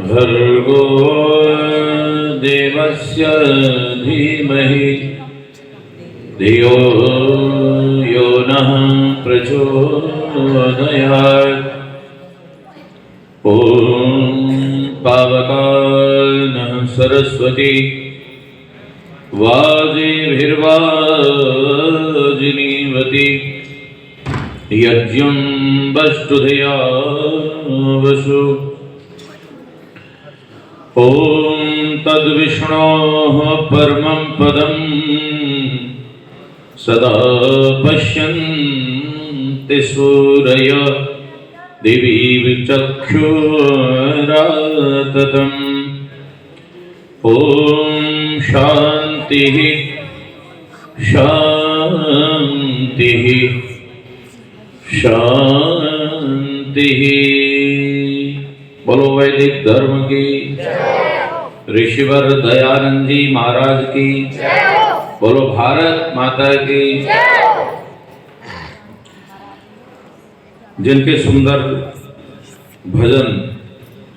भर्गो देवस्य धीमहि धियो यो नः प्रचोदयात्। ॐ पावकानः सरस्वती वाजिभिर्वाजिनीवती यज्ञं वष्टुधिया वसु। ॐ तद्विष्णोः परमं पदं सदा पश्यन्ति सूरयः दिवि विचक्षुराततम्। ॐ शान्तिः शान्तिः शांति। बोलो वैदिक धर्म की, ऋषिवर दयानंद जी महाराज की, बोलो भारत माता की। जिनके सुंदर भजन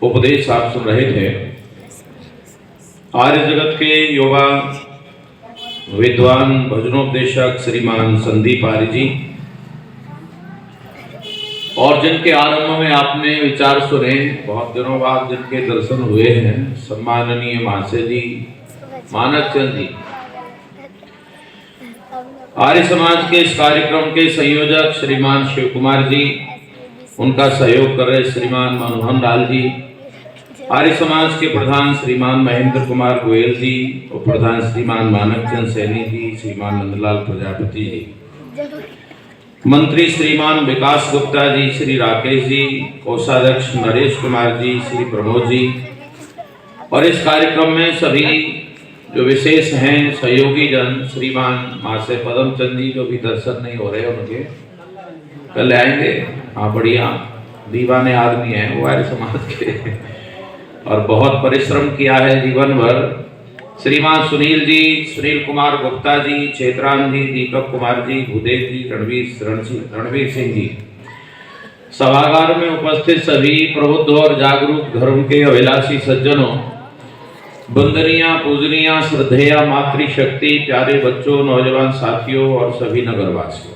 उपदेश आप सुन रहे थे, आर्य जगत के युवा विद्वान भजनोपदेशक श्रीमान संदीप आर्य जी, और जिनके आरंभ में आपने विचार सुने, बहुत दिनों बाद जिनके दर्शन हुए हैं, सम्माननीय महाशय जी मानक चंद जी, आर्य समाज के इस कार्यक्रम के संयोजक श्रीमान शिव कुमार जी, उनका सहयोग कर रहे श्रीमान मनोहर लाल जी, आर्य समाज के प्रधान श्रीमान महेंद्र कुमार गोयल जी, और प्रधान श्रीमान मानक चंद सैनी जी, श्रीमान नंदलाल प्रजापति जी, मंत्री श्रीमान विकास गुप्ता जी, श्री राकेश जी, कोषाध्यक्ष नरेश कुमार जी, श्री प्रमोद जी, और इस कार्यक्रम में सभी जो विशेष हैं सहयोगी जन, श्रीमान महाशय पदम चंद जी, जो भी दर्शन नहीं हो रहे उनके कल आएंगे। हाँ, बढ़िया दीवाने आदमी हैं वो आर्य समाज के, और बहुत परिश्रम किया है जीवन भर। श्रीमान सुनील जी, सुनील कुमार गुप्ता जी, चेतराम जी, दीपक कुमार जी, भूदेव जी, रणवीर सिंह जी, सभागार में उपस्थित सभी प्रबुद्ध और जागरूक धर्म के अभिलाषी सज्जनों, वंदनीय पूजनीय श्रद्धेय मातृशक्ति, प्यारे बच्चों, नौजवान साथियों और सभी नगरवासियों,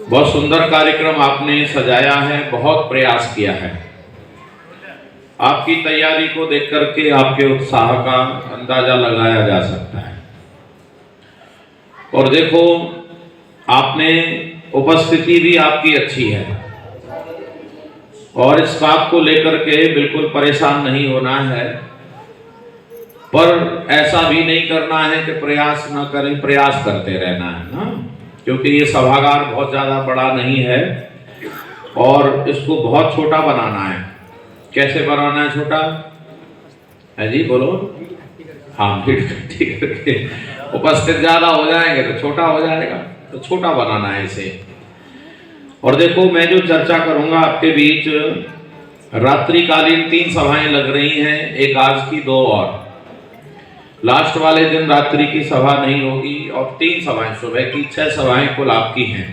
बहुत सुंदर कार्यक्रम आपने सजाया है, बहुत प्रयास किया है। आपकी तैयारी को देख करके आपके उत्साह का अंदाजा लगाया जा सकता है। और देखो, आपने उपस्थिति भी आपकी अच्छी है, और इस बात को लेकर के बिल्कुल परेशान नहीं होना है, पर ऐसा भी नहीं करना है कि प्रयास न करें, प्रयास करते रहना है ना, क्योंकि ये सभागार बहुत ज्यादा बड़ा नहीं है और इसको बहुत छोटा बनाना है। कैसे बनाना है छोटा है जी, बोलो। हाँ, ठीक करके उपस्थित ज्यादा हो जाएंगे तो छोटा हो जाएगा, तो छोटा बनाना है इसे। और देखो, मैं जो चर्चा करूंगा आपके बीच, रात्रिकालीन 3 सभाएं लग रही हैं, एक आज की, 2 और। लास्ट वाले दिन रात्रि की सभा नहीं होगी, और 3 सभाएं सुबह की, 6 सभाएं कुल आपकी हैं,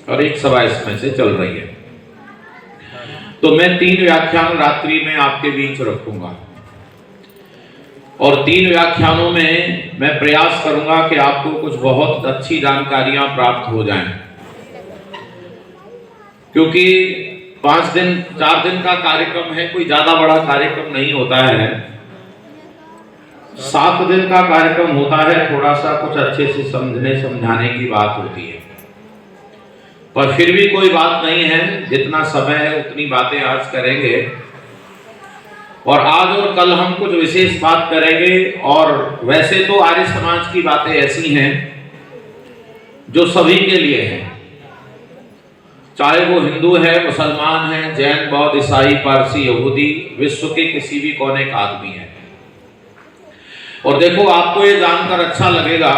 और 1 सभा इसमें से चल रही है। तो मैं 3 व्याख्यान रात्रि में आपके बीच रखूंगा, और 3 व्याख्यानों में मैं प्रयास करूंगा कि आपको कुछ बहुत अच्छी जानकारियां प्राप्त हो जाएं, क्योंकि 5 दिन 4 दिन का कार्यक्रम है, कोई ज्यादा बड़ा कार्यक्रम नहीं होता है। 7 दिन का कार्यक्रम होता है, थोड़ा सा कुछ अच्छे से समझाने की बात होती है, पर फिर भी कोई बात नहीं है, जितना समय है उतनी बातें आज करेंगे। और आज और कल हम कुछ विशेष बात करेंगे। और वैसे तो आर्य समाज की बातें ऐसी हैं जो सभी के लिए हैं, चाहे वो हिंदू है, मुसलमान है, जैन, बौद्ध, ईसाई, पारसी, यहूदी, विश्व के किसी भी कोने का आदमी है। और देखो, आपको ये जानकर अच्छा लगेगा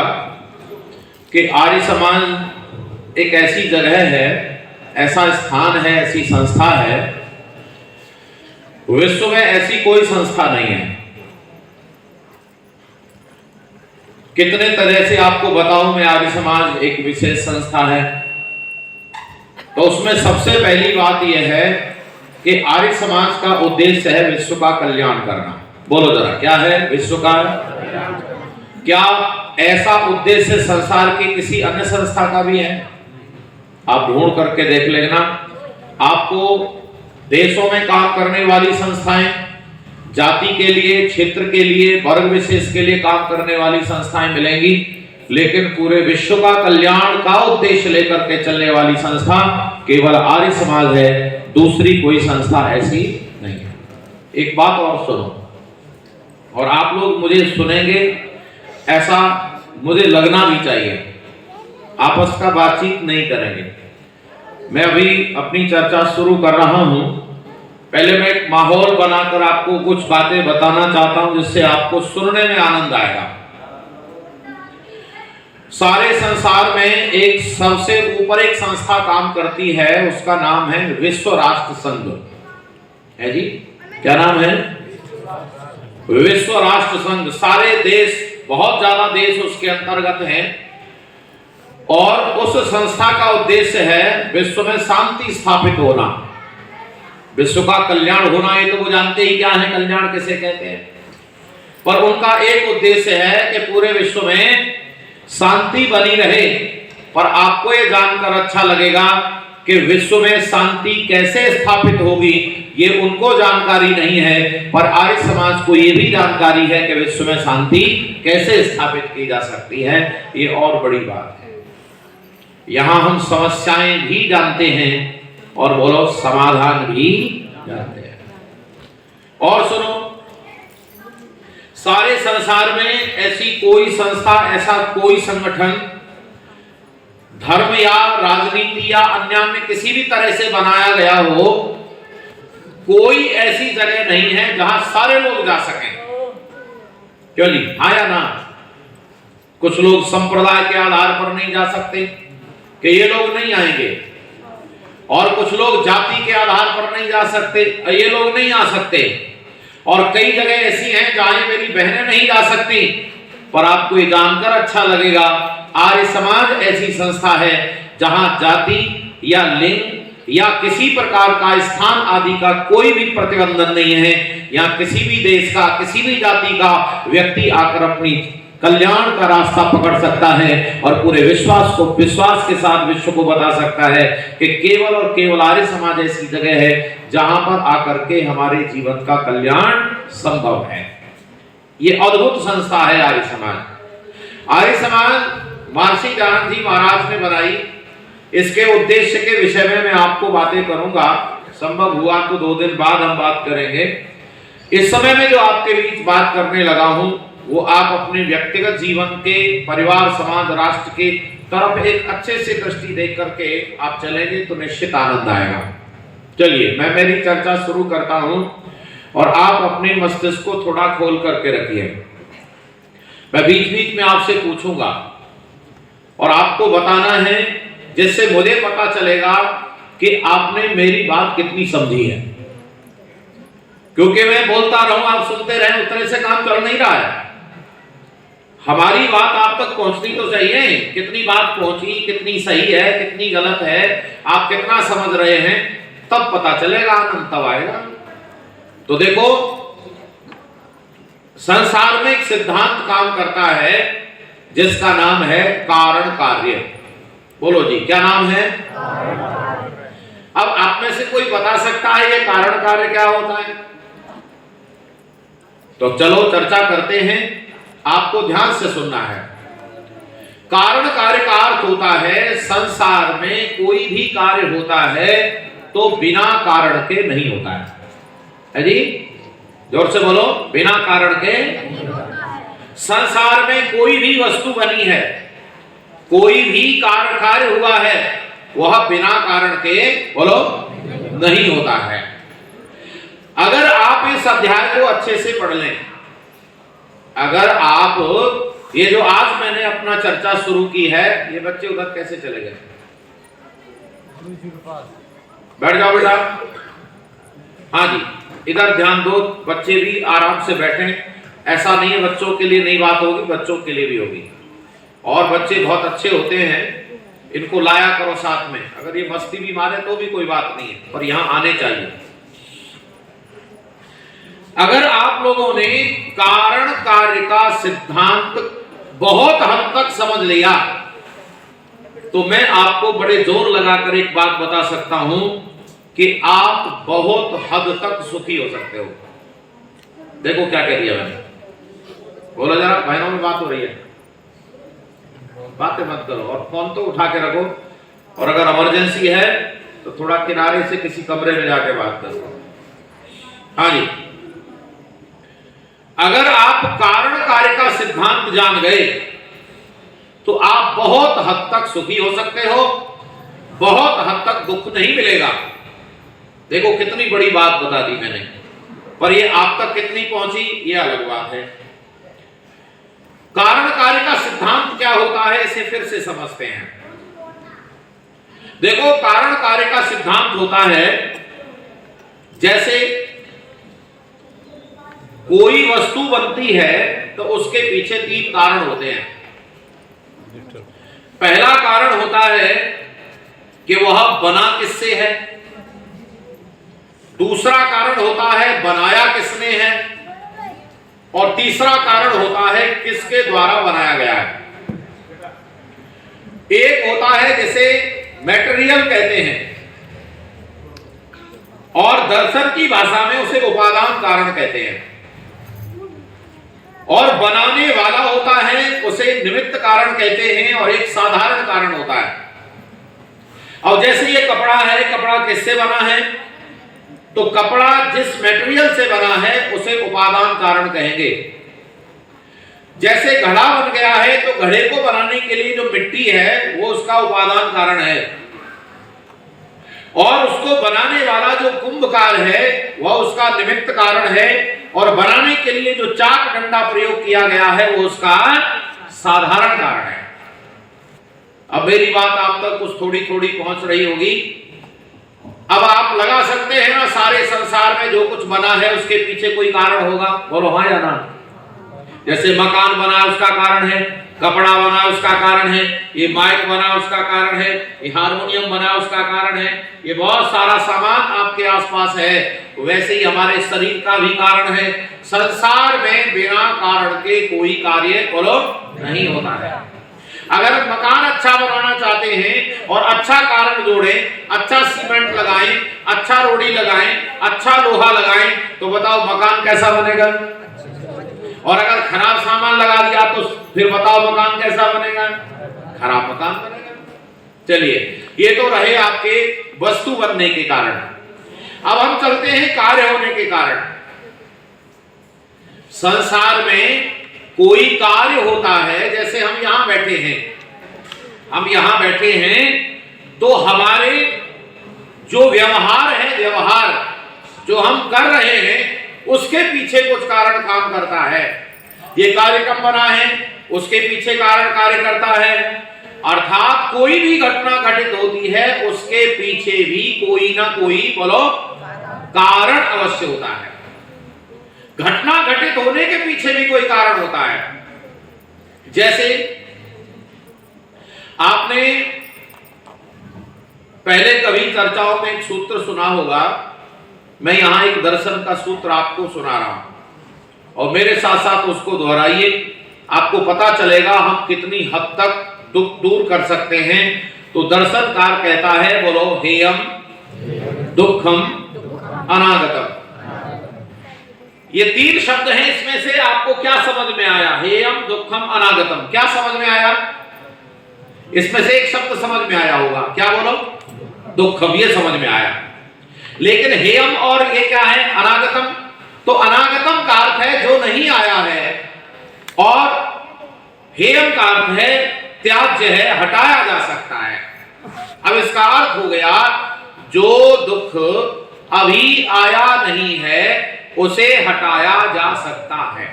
कि आर्य समाज एक ऐसी जगह है, ऐसा स्थान है, ऐसी संस्था है, विश्व में ऐसी कोई संस्था नहीं है। कितने तरह से आपको बताऊं मैं, आर्य समाज एक विशेष संस्था है। तो उसमें सबसे पहली बात यह है कि आर्य समाज का उद्देश्य है विश्व का कल्याण करना। बोलो जरा, क्या है विश्व का? क्या ऐसा उद्देश्य संसार के किसी अन्य संस्था का भी है? आप ढूंढ करके देख लेना, आपको देशों में काम करने वाली संस्थाएं, जाति के लिए, क्षेत्र के लिए, वर्ग विशेष के लिए काम करने वाली संस्थाएं मिलेंगी, लेकिन पूरे विश्व का कल्याण का उद्देश्य लेकर के चलने वाली संस्था केवल आर्य समाज है, दूसरी कोई संस्था ऐसी नहीं है। एक बात और सुनो, और आप लोग मुझे सुनेंगे ऐसा मुझे लगना भी चाहिए, आपस का बातचीत नहीं करेंगे। मैं अभी अपनी चर्चा शुरू कर रहा हूं, पहले मैं एक माहौल बनाकर आपको कुछ बातें बताना चाहता हूं जिससे आपको सुनने में आनंद आएगा। सारे संसार में एक सबसे ऊपर एक संस्था काम करती है, उसका नाम है विश्व राष्ट्र संघ है जी। क्या नाम है? विश्व राष्ट्र संघ। सारे देश, बहुत ज्यादा देश उसके अंतर्गत हैं, और उस संस्था का उद्देश्य है विश्व में शांति स्थापित होना, विश्व का कल्याण होना। ये तो वो जानते ही क्या है कल्याण किसे कहते हैं, पर उनका एक उद्देश्य है कि पूरे विश्व में शांति बनी रहे। पर आपको ये जानकर अच्छा लगेगा कि विश्व में शांति कैसे स्थापित होगी ये उनको जानकारी नहीं है, पर आर्य समाज को ये भी जानकारी है कि विश्व में शांति कैसे स्थापित की जा सकती है। ये और बड़ी बात है। यहां हम समस्याएं भी जानते हैं और बोलो समाधान भी जानते हैं। और सुनो, सारे संसार में ऐसी कोई संस्था, ऐसा कोई संगठन धर्म या राजनीति या अन्य में किसी भी तरह से बनाया गया हो, कोई ऐसी जगह नहीं है जहां सारे लोग जा सकें। क्यों जी? हाँ या ना? कुछ लोग संप्रदाय के आधार पर नहीं जा सकते कि ये लोग नहीं आएंगे, और कुछ लोग जाति के आधार पर नहीं जा सकते, ये लोग नहीं आ सकते, और कई जगह ऐसी हैं जहां मेरी बहनें नहीं जा सकती। पर आपको ये जानकर अच्छा लगेगा, आर्य समाज ऐसी संस्था है जहां जाति या लिंग या किसी प्रकार का स्थान आदि का कोई भी प्रतिबंधन नहीं है। यहाँ किसी भी देश का, किसी भी जाति का व्यक्ति आकर अपनी कल्याण का रास्ता पकड़ सकता है और पूरे विश्वास के साथ विश्व को बता सकता है कि केवल और केवल आर्य समाज ऐसी जगह है जहां पर आकर के हमारे जीवन का कल्याण संभव है। ये अद्भुत संस्था है आर्य समाज। आर्य समाज महर्षि दयानंद जी महाराज ने बनाई। इसके उद्देश्य के विषय में मैं आपको बातें करूंगा, संभव हुआ तो 2 दिन बाद हम बात करेंगे। इस समय में जो आपके बीच बात करने लगा हूं वो आप अपने व्यक्तिगत जीवन के, परिवार, समाज, राष्ट्र के तरफ एक अच्छे से दृष्टि देख करके आप चलेंगे तो निश्चित आनंद आएगा। चलिए मैं मेरी चर्चा शुरू करता हूं और आप अपने मस्तिष्क को थोड़ा खोल करके रखिए। मैं बीच बीच में आपसे पूछूंगा और आपको बताना है, जिससे मुझे पता चलेगा कि आपने मेरी बात कितनी समझी है। क्योंकि मैं बोलता रहूं, आप सुनते रहें, उतने से काम चल नहीं रहा है। हमारी बात आप तक पहुंचनी तो चाहिए। कितनी बात पहुंची, कितनी सही है, कितनी गलत है, आप कितना समझ रहे हैं, तब पता चलेगा, आनंद तब आएगा। तो देखो, संसार में एक सिद्धांत काम करता है जिसका नाम है कारण कार्य। बोलो जी, क्या नाम है? अब आप में से कोई बता सकता है ये कारण कार्य क्या होता है? तो चलो चर्चा करते हैं, आपको ध्यान से सुनना है। कारण कार्य का अर्थ होता है संसार में कोई भी कार्य होता है तो बिना कारण के नहीं होता है जी? जोर से बोलो, बिना कारण के। संसार में कोई भी वस्तु बनी है, कोई भी कार्य हुआ है, वह बिना कारण के, बोलो, नहीं होता है। अगर आप इस अध्याय को अच्छे से पढ़ लें, अगर आप ये जो आज मैंने अपना चर्चा शुरू की है, ये बच्चे उधर कैसे चले गए? बैठ जाओ बेटा। हाँ जी, इधर ध्यान दो, बच्चे भी आराम से बैठें। ऐसा नहीं है बच्चों के लिए नहीं बात होगी, बच्चों के लिए भी होगी। और बच्चे बहुत अच्छे होते हैं, इनको लाया करो साथ में। अगर ये मस्ती भी मारे तो भी कोई बात नहीं है, पर यहां आने चाहिए। अगर आप लोगों ने कारण कार्य का सिद्धांत बहुत हद तक समझ लिया तो मैं आपको बड़े जोर लगाकर एक बात बता सकता हूं कि आप बहुत हद तक सुखी हो सकते हो। देखो क्या कह दिया मैंने, बोलो जरा, बहनों में बात हो रही है, बातें मत करो और फोन तो उठा के रखो, और अगर इमरजेंसी है तो थोड़ा किनारे से किसी कमरे में जाके बात करो। हाँ जी, अगर आप कारण कार्य का सिद्धांत जान गए तो आप बहुत हद तक सुखी हो सकते हो, बहुत हद तक दुख नहीं मिलेगा। देखो कितनी बड़ी बात बता दी मैंने, पर ये आप तक कितनी पहुंची ये अलग बात है। कारण कार्य का सिद्धांत क्या होता है इसे फिर से समझते हैं। देखो कारण कार्य का सिद्धांत होता है, जैसे कोई वस्तु बनती है तो उसके पीछे 3 कारण होते हैं। पहला कारण होता है कि वह बना किससे है, दूसरा कारण होता है बनाया किसने है, और तीसरा कारण होता है किसके द्वारा बनाया गया है। एक होता है जिसे मटेरियल कहते हैं, और दर्शन की भाषा में उसे उपादान कारण कहते हैं, और बनाने वाला होता है उसे निमित्त कारण कहते हैं, और एक साधारण कारण होता है। और जैसे ये कपड़ा है, कपड़ा किससे बना है, तो कपड़ा जिस मटेरियल से बना है उसे उपादान कारण कहेंगे। जैसे घड़ा बन गया है तो घड़े को बनाने के लिए जो मिट्टी है वो उसका उपादान कारण है, और उसको बनाने वाला जो कुंभकार है वह उसका निमित्त कारण है, और बनाने के लिए जो चाक डंडा प्रयोग किया गया है वो उसका साधारण कारण है। अब मेरी बात आप तक कुछ थोड़ी थोड़ी पहुंच रही होगी। अब आप लगा सकते हैं ना, सारे संसार में जो कुछ बना है उसके पीछे कोई कारण होगा, बोलो हाँ या ना। जैसे मकान बना उसका कारण है, कपड़ा बना उसका कारण है, ये माइक बना उसका कारण है, ये हारमोनियम बना उसका कारण है, ये बहुत सारा सामान आपके आसपास है, वैसे ही हमारे शरीर का भी कारण है। संसार में बिना कारण के कोई कार्य बोलो नहीं होता है। अगर मकान अच्छा बनाना चाहते हैं और अच्छा कारण जोड़ें, अच्छा सीमेंट लगाएं, अच्छा रोड़ी लगाएं, अच्छा लोहा लगाएं, तो बताओ मकान कैसा बनेगा। और अगर खराब सामान लगा दिया तो फिर बताओ मकान कैसा बनेगा, खराब मकान बनेगा। चलिए, ये तो रहे आपके वस्तु बनने के कारण। अब हम चलते हैं कार्य होने के कारण। संसार में कोई कार्य होता है, जैसे हम यहां बैठे हैं, हम यहां बैठे हैं तो हमारे जो व्यवहार है, व्यवहार जो हम कर रहे हैं उसके पीछे कुछ कारण काम करता है। ये कार्यक्रम बना है, उसके पीछे कारण कार्य करता है। अर्थात कोई भी घटना घटित होती है उसके पीछे भी कोई ना कोई बोलो कारण अवश्य होता है। घटना घटित होने के पीछे भी कोई कारण होता है। जैसे आपने पहले कभी चर्चाओं में एक सूत्र सुना होगा, मैं यहां एक दर्शन का सूत्र आपको सुना रहा हूं और मेरे साथ साथ उसको दोहराइए, आपको पता चलेगा हम कितनी हद तक दुख दूर कर सकते हैं। तो दर्शनकार कहता है, बोलो हेयम दुखम अनागतम। ये 3 शब्द हैं, इसमें से आपको क्या समझ में आया? हेयम दुखम अनागतम, क्या समझ में आया? इसमें से एक शब्द समझ में आया होगा, क्या बोलो? दुखम, ये समझ में आया। लेकिन हेयम और ये क्या है? अनागतम। तो अनागतम का अर्थ है जो नहीं आया है, और हेयम का अर्थ है त्याज्य है, हटाया जा सकता है। अब इसका अर्थ हो गया जो दुख अभी आया नहीं है उसे हटाया जा सकता है।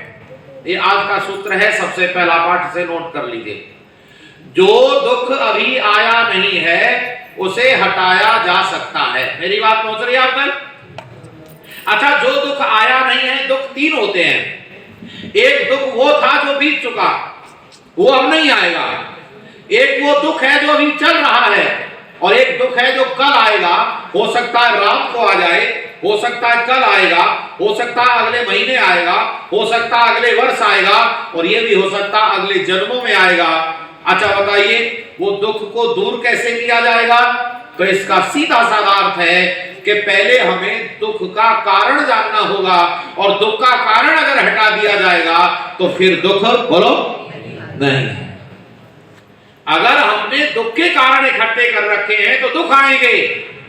ये आज का सूत्र है, सबसे पहला पाठ से नोट कर लीजिए। जो दुख अभी आया नहीं है उसे हटाया जा सकता है। मेरी बात पहुंच रही है आप तक? अच्छा, जो दुख आया नहीं है, दुख 3 होते हैं। एक दुख वो था जो बीत चुका, वो अब नहीं आएगा। एक वो दुख है जो अभी चल रहा है और एक दुख है जो कल आएगा। हो सकता है रात को आ जाए, हो सकता है कल आएगा, हो सकता है अगले महीने आएगा, हो सकता है अगले वर्ष आएगा और ये भी हो सकता है अगले जन्मों में आएगा। अच्छा बताइए, वो दुख को दूर कैसे किया जाएगा? तो इसका सीधा साधा अर्थ है कि पहले हमें दुख का कारण जानना होगा और दुख का कारण अगर हटा दिया जाएगा तो फिर दुख बोलो नहीं। अगर हमने दुख के कारण इकट्ठे कर रखे हैं तो दुख आएंगे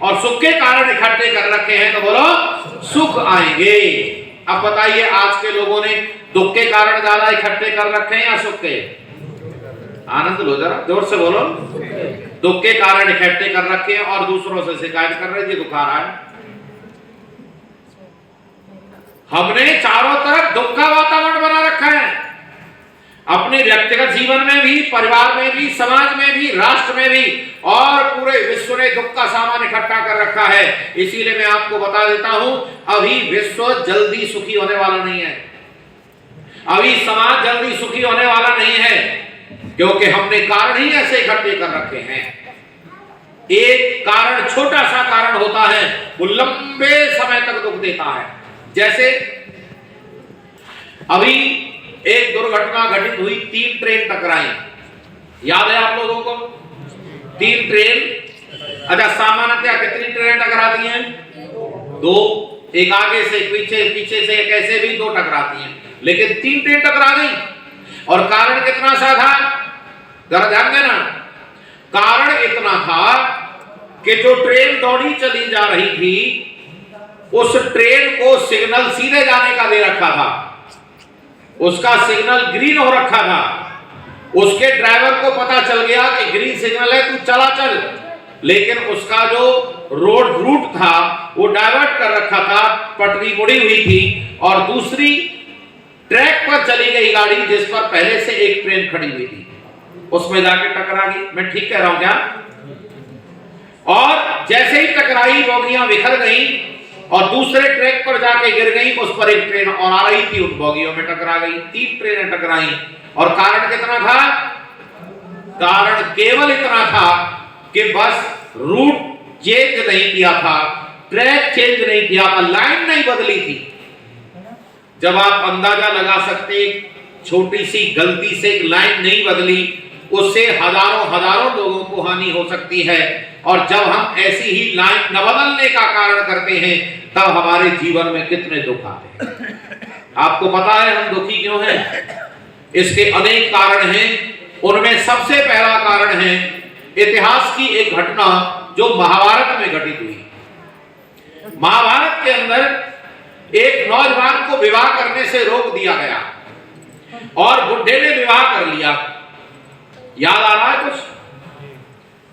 और सुख के कारण इकट्ठे कर रखे हैं तो बोलो सुख आएंगे। अब बताइए, आज के लोगों ने दुख के कारण ज्यादा इकट्ठे कर रखे हैं या सुख के? आनंद लो जरा, जोर से बोलो। दुख के कारण इकट्ठे कर रखे हैं और दूसरों से शिकायत कर रहे हैं दुख आ रहा है। हमने चारों तरफ दुख का वातावरण बना रखा है, अपने व्यक्तिगत जीवन में भी, परिवार में भी, समाज में भी, राष्ट्र में भी, और पूरे विश्व ने दुख का सामान इकट्ठा कर रखा है। इसीलिए मैं आपको बता देता हूं, अभी विश्व जल्दी सुखी होने वाला नहीं है, अभी समाज जल्दी सुखी होने वाला नहीं है, क्योंकि हमने कारण ही ऐसे इकट्ठे कर रखे हैं। एक कारण, छोटा सा कारण होता है, वो लंबे समय तक दुख देता है। जैसे अभी एक दुर्घटना घटित हुई, 3 ट्रेन टकराई, याद है आप लोगों को? 3 ट्रेन। अच्छा, सामान्यतः कितनी ट्रेन टकराती हैं? 2। एक आगे से, पीछे से, कैसे भी 2 टकराती हैं, लेकिन 3 ट्रेन टकरा गई। और कारण कितना सा था? जरा ध्यान देना, कारण इतना था कि जो ट्रेन दौड़ी चली जा रही थी, उस ट्रेन को सिग्नल सीधे जाने का दे रखा था, उसका सिग्नल ग्रीन हो रखा था। उसके ड्राइवर को पता चल गया कि ग्रीन सिग्नल है, तू चला चल, लेकिन उसका जो रोड रूट था वो डाइवर्ट कर रखा था, पटरी मुड़ी हुई थी और दूसरी ट्रैक पर चली गई गाड़ी जिस पर पहले से एक ट्रेन खड़ी हुई थी, उसमें जाके टकरा गई। मैं ठीक कह रहा हूं क्या? और जैसे ही टकराई, बोगियां बिखर गई और दूसरे ट्रैक पर जाके गिर गई, उस पर एक ट्रेन और आ रही थी, उन बोगियों में टकरा गई। 3 ट्रेनें टकराई। और कारण कितना था? कारण केवल इतना था कि बस रूट चेंज नहीं किया था, ट्रैक चेंज नहीं किया था, लाइन नहीं बदली थी। जब आप अंदाजा लगा सकते, छोटी सी गलती से एक लाइन नहीं बदली, उससे हजारों लोगों को हानि हो सकती है। और जब हम ऐसी ही लाइन न बदलने का कारण करते हैं, तब हमारे जीवन में कितने दुख आते हैं। आपको पता है हम दुखी क्यों हैं? इसके अनेक कारण हैं। उनमें सबसे पहला कारण है इतिहास की एक घटना जो महाभारत में घटित हुई। महाभारत के अंदर एक नौजवान को विवाह करने से रोक दिया गया और बुढ़े ने विवाह कर लिया। याद आ रहा है कुछ?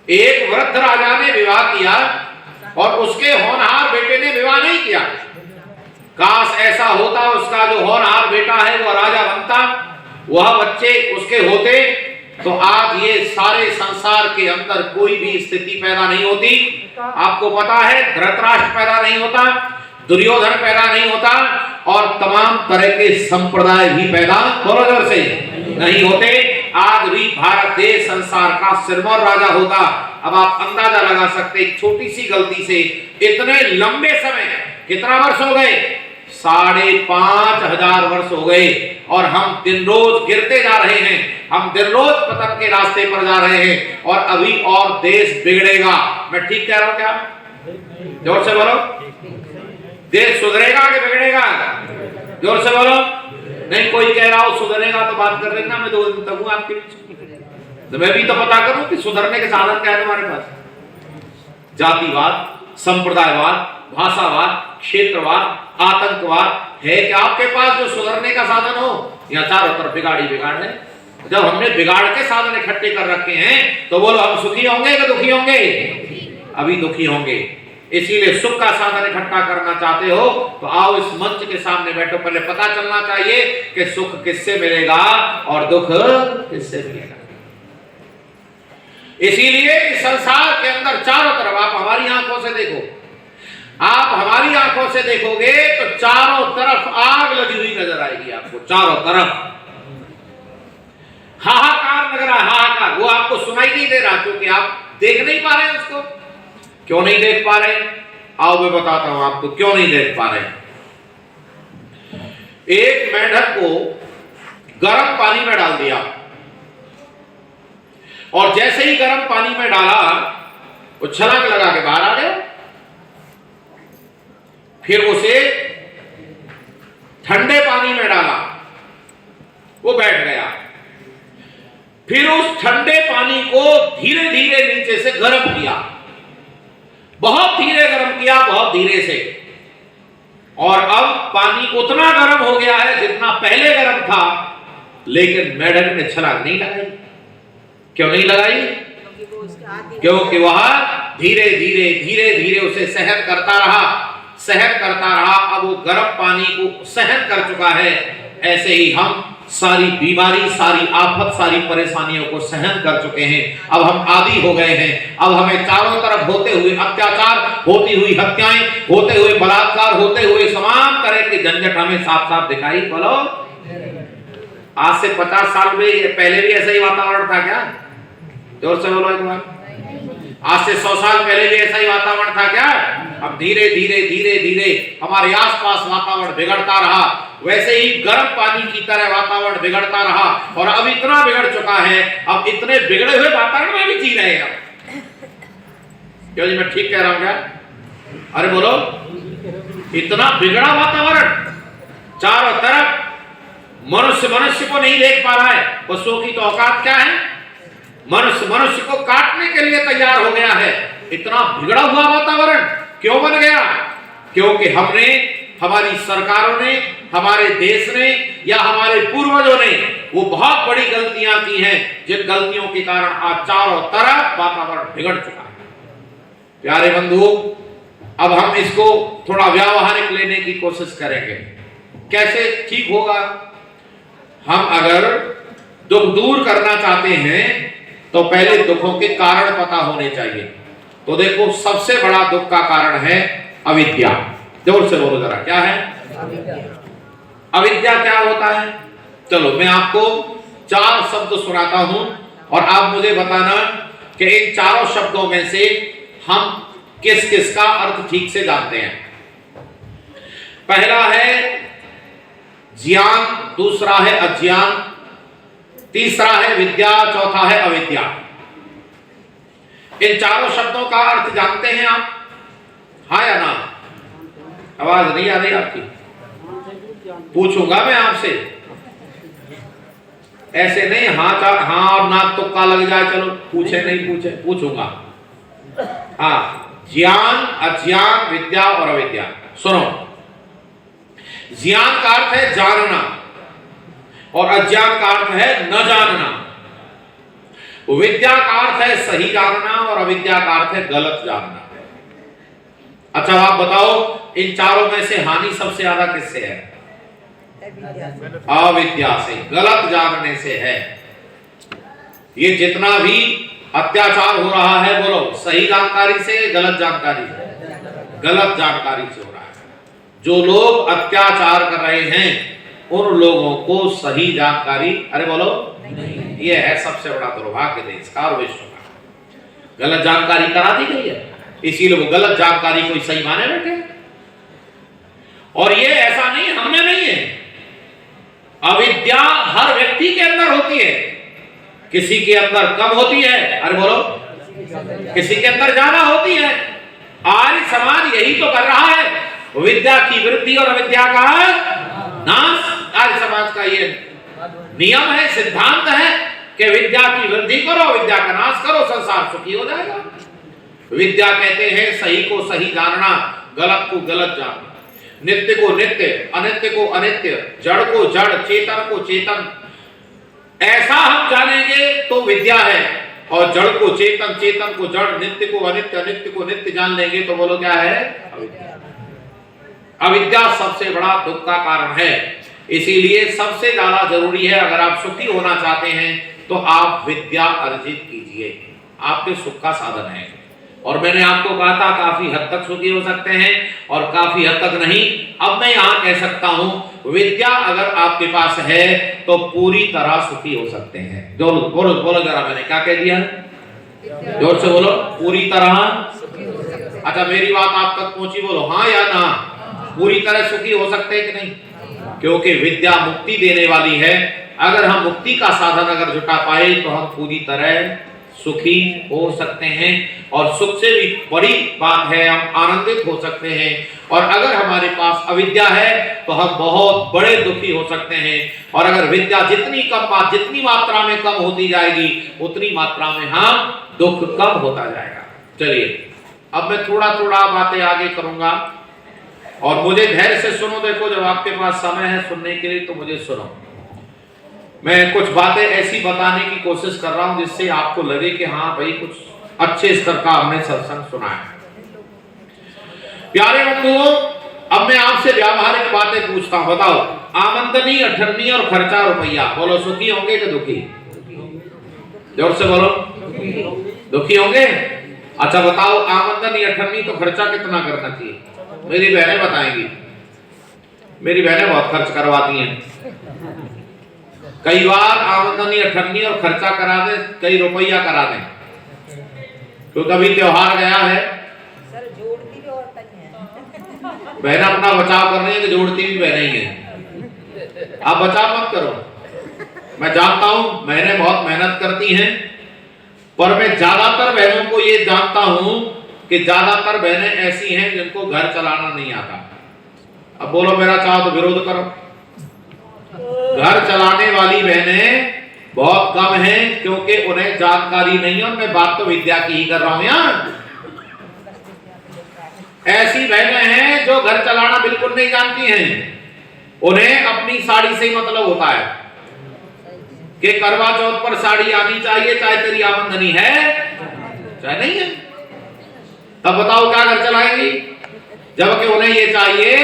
एक वृद्ध राजा ने विवाह किया और उसके होनहार बेटे ने विवाह नहीं किया। काश ऐसा होता, उसका जो होनहार बेटा है वो राजा बनता, वह बच्चे उसके होते, तो आज ये सारे संसार के अंदर कोई भी स्थिति पैदा नहीं होती। आपको पता है, धृतराष्ट्र पैदा नहीं होता, दुर्योधन पैदा नहीं होता और तमाम तरह के संप्रदाय भी पैदा बराबर से नहीं होते। आज भी भारत देश संसार का सिरमौर राजा होता। अब आप अंदाजा लगा सकते, एक छोटी सी गलती से इतने लंबे समय, कितना वर्ष हो गए? 5,500 वर्ष हो गए और हम दिन रोज गिरते जा रहे हैं, हम दिन रोज पतन के रास्ते पर जा रहे हैं और अभी और देश बिगड़ेगा। मैं ठीक कह रहा हूं क्या? जोर से बोलो। देश सुधरेगा कि बिगड़ेगा? जोर से बोलो। नहीं, कोई कह रहा हो सुधरेगा तो बात कर लेना, मैं 2 दिन तक हूं आपके बीच, तो मैं भी तो पता करूं कि सुधरने के साधन क्या है तुम्हारे पास। जातिवाद, संप्रदायवाद, भाषावाद, क्षेत्रवाद, आतंकवाद है क्या आपके पास जो सुधरने का साधन हो? या चारों तरफ बिगाड़ी बिगाड़ है। जब हमने बिगाड़ के साधन इकट्ठे कर रखे हैं तो बोलो हम सुखी होंगे कि दुखी होंगे? अभी दुखी होंगे। इसीलिए सुख का साधन इकट्ठा करना चाहते हो तो आओ इस मंच के सामने बैठो। पहले पता चलना चाहिए कि सुख किससे मिलेगा और दुख किससे मिलेगा। इसीलिए इस संसार के अंदर चारों तरफ, आप हमारी आंखों से देखो, आप हमारी आंखों से देखोगे तो चारों तरफ आग लगी हुई नजर आएगी आपको। चारों तरफ हाहाकार लग रहा है, हाहाकार, वो आपको सुनाई नहीं दे रहा क्योंकि आप देख नहीं पा रहे हैं उसको। क्यों नहीं देख पा रहे? आओ मैं बताता हूं आपको क्यों नहीं देख पा रहे। एक मेंढक को गर्म पानी में डाल दिया और जैसे ही गर्म पानी में डाला वो छलांग लगा के बाहर आ गया। फिर उसे ठंडे पानी में डाला, वो बैठ गया। फिर उस ठंडे पानी को धीरे धीरे नीचे से गर्म किया, बहुत धीरे गर्म किया, बहुत धीरे से, और अब पानी उतना गर्म हो गया है जितना पहले गर्म था, लेकिन मेंढक ने छलांग नहीं लगाई। क्यों नहीं लगाई? क्योंकि वह धीरे धीरे धीरे धीरे उसे सहन करता रहा, सहन करता रहा। अब वो गर्म पानी को सहन कर चुका है। ऐसे ही हम सारी बीमारी, सारी आफत, सारी परेशानियों को सहन कर चुके हैं। अब हम आदी हो गए हैं। अब हमें चारों तरफ होते हुए अत्याचार, होती हुई हत्याएं, होते हुए बलात्कार, होते हुए तमाम तरह के झंझट हमें साफ साफ दिखाई। बोलो, आज से 50 साल में पहले भी ऐसा ही वातावरण था क्या? जोर से बोलो एक बार। आज से 100 साल पहले भी ऐसा ही वातावरण था क्या? अब धीरे धीरे धीरे धीरे हमारे आसपास वातावरण बिगड़ता रहा, वैसे ही गर्म पानी की तरह वातावरण बिगड़ता रहा, और अब इतना बिगड़ चुका है, अब इतने बिगड़े हुए वातावरण में भी जी रहे हैं। क्यों जी, मैं ठीक कह रहा हूं क्या? अरे बोलो, इतना बिगड़ा वातावरण, चारों तरफ मनुष्य मनुष्य को नहीं देख पा रहा है। पशुओं की तो औकात क्या है? मनुष्य मनुष्य को काटने के लिए तैयार हो गया है। इतना बिगड़ा हुआ वातावरण क्यों बन गया? क्योंकि हमने, हमारी सरकारों ने, हमारे देश ने या हमारे पूर्वजों ने वो बहुत बड़ी गलतियां की हैं, जिन गलतियों के कारण आज चारों तरफ वातावरण बिगड़ चुका है। प्यारे बंधु, अब हम इसको थोड़ा व्यावहारिक लेने की कोशिश करेंगे। कैसे ठीक होगा? हम अगर दुख दूर करना चाहते हैं तो पहले दुखों के कारण पता होने चाहिए। तो देखो, सबसे बड़ा दुख का कारण है अविद्या। जोर से बोलो जरा, क्या है? अविद्या क्या होता है? चलो मैं आपको 4 शब्द सुनाता हूं और आप मुझे बताना कि इन चारों शब्दों में से हम किस किस का अर्थ ठीक से जानते हैं। पहला है ज्ञान, दूसरा है अज्ञान, तीसरा है विद्या, चौथा है अविद्या। इन चारों शब्दों का अर्थ जानते हैं आप? हाँ या ना? आवाज नहीं आ रही आपकी? पूछूंगा मैं आपसे, ऐसे नहीं हाँ और ना तुक्का लग जाए, चलो पूछे नहीं पूछे, पूछूंगा। हाँ, ज्ञान, अज्ञान, विद्या और अविद्या। सुनो, ज्ञान का अर्थ है जानना और अज्ञान का अर्थ है न जानना। विद्या का अर्थ है सही जानना और अविद्या का अर्थ है गलत जानना। अच्छा, आप बताओ, इन चारों में से हानि सबसे ज्यादा किससे है? अविद्या से, गलत जानने से है। ये जितना भी अत्याचार हो रहा है, बोलो, सही जानकारी से, गलत जानकारी से? गलत जानकारी से हो रहा है। जो लोग अत्याचार कर रहे हैं उन लोगों को सही जानकारी, अरे बोलो, ये है सबसे बड़ा दुर्भाग्य देश का और विश्व का। गलत जानकारी करा दी गई है, इसीलिए वो गलत जानकारी को सही माने बैठे। और ये ऐसा नहीं, हमने नहीं है। अविद्या हर व्यक्ति के अंदर होती है, किसी के अंदर कम होती है, अरे बोलो, किसी के अंदर ज्यादा होती है। आर्य समाज यही तो कर रहा है, विद्या की वृद्धि और अविद्या का नाश। आर्य समाज का ये नियम है, सिद्धांत है कि विद्या की वृद्धि करो, विद्या का नाश करो, संसार सुखी हो जाएगा। विद्या कहते हैं सही को सही जानना, गलत को गलत जानना, नित्य को नित्य, अनित्य को अनित्य, जड़ को जड़, चेतन को चेतन। ऐसा हम जानेंगे तो विद्या है, और जड़ को चेतन, चेतन को जड़, नित्य को अनित्य, अनित्य को नित्य जान लेंगे तो बोलो क्या है? अविद्या। अविद्या सबसे बड़ा दुख का कारण है। इसीलिए सबसे ज्यादा जरूरी है, अगर आप सुखी होना चाहते हैं तो आप विद्या अर्जित कीजिए, आपके सुख का साधन है। और मैंने आपको कहा था काफी हद तक सुखी हो सकते हैं और काफी हद तक नहीं। अब मैं यहां कह सकता हूं विद्या अगर आपके पास है तो पूरी तरह सुखी हो सकते हैं। बोलो बोलो बोलो जरा, मैंने क्या कह दिया? जोर से बोलो, पूरी तरह। अच्छा मेरी बात आप तक पहुंची? बोलो हाँ या ना। पूरी तरह सुखी हो सकते हैं कि नहीं? क्योंकि विद्या मुक्ति देने वाली है। अगर हम मुक्ति का साधन अगर जुटा पाए तो हम पूरी तरह सुखी हो सकते हैं। और सुख से भी बड़ी बात है हम आनंदित हो सकते हैं। और अगर हमारे पास अविद्या है तो हम बहुत बड़े दुखी हो सकते हैं। और अगर विद्या जितनी मात्रा में कम होती जाएगी उतनी मात्रा में हम दुख कम होता जाएगा। चलिए अब मैं थोड़ा थोड़ा बातें आगे करूंगा और मुझे धैर्य से सुनो। देखो जब आपके पास समय है सुनने के लिए तो मुझे सुनो। मैं कुछ बातें ऐसी बताने की कोशिश कर रहा हूं जिससे आपको लगे कि हाँ भाई कुछ अच्छे स्तर का हमने सत्संग सुना है। प्यारे बंधुओं, अब मैं आपसे व्यावहारिक बातें पूछता हूं। बताओ, आमदनी, अठन्नी और खर्चा रुपया, बोलो सुखी होंगे कि दुखी? जोर से बोलो, दुखी होंगे। अच्छा बताओ, आमदनी, अठन्नी तो खर्चा कितना करना चाहिए? मेरी बहनें बताएंगी। मेरी बहनें बहुत खर्च करवाती हैं। कई बार आमदनी, अठन्नी और खर्चा करा दे, कई रुपया करा दे। तो कभी त्योहार गया है, बहना अपना बचाव कर रही है कि जोड़ती भी बहने ही है। आप बचाव मत करो। मैं जानता हूं बहनें बहुत मेहनत करती हैं, पर मैं ज्यादातर बहनों को ये जानता हूं कि ज्यादातर बहनें ऐसी हैं जिनको घर चलाना नहीं आता। अब बोलो मेरा चाहो तो विरोध करो। घर चलाने वाली बहनें बहुत कम हैं क्योंकि उन्हें जानकारी नहीं है। और मैं बात तो विद्या की ही कर रहा हूं यार। ऐसी बहनें हैं जो घर चलाना बिल्कुल नहीं जानती हैं। उन्हें अपनी साड़ी से ही मतलब होता है कि करवा चौथ पर साड़ी आनी चाहिए, चाहे तेरी आमदनी है चाहे नहीं है। तब बताओ क्या घर चलाएंगी? जबकि उन्हें ये चाहिए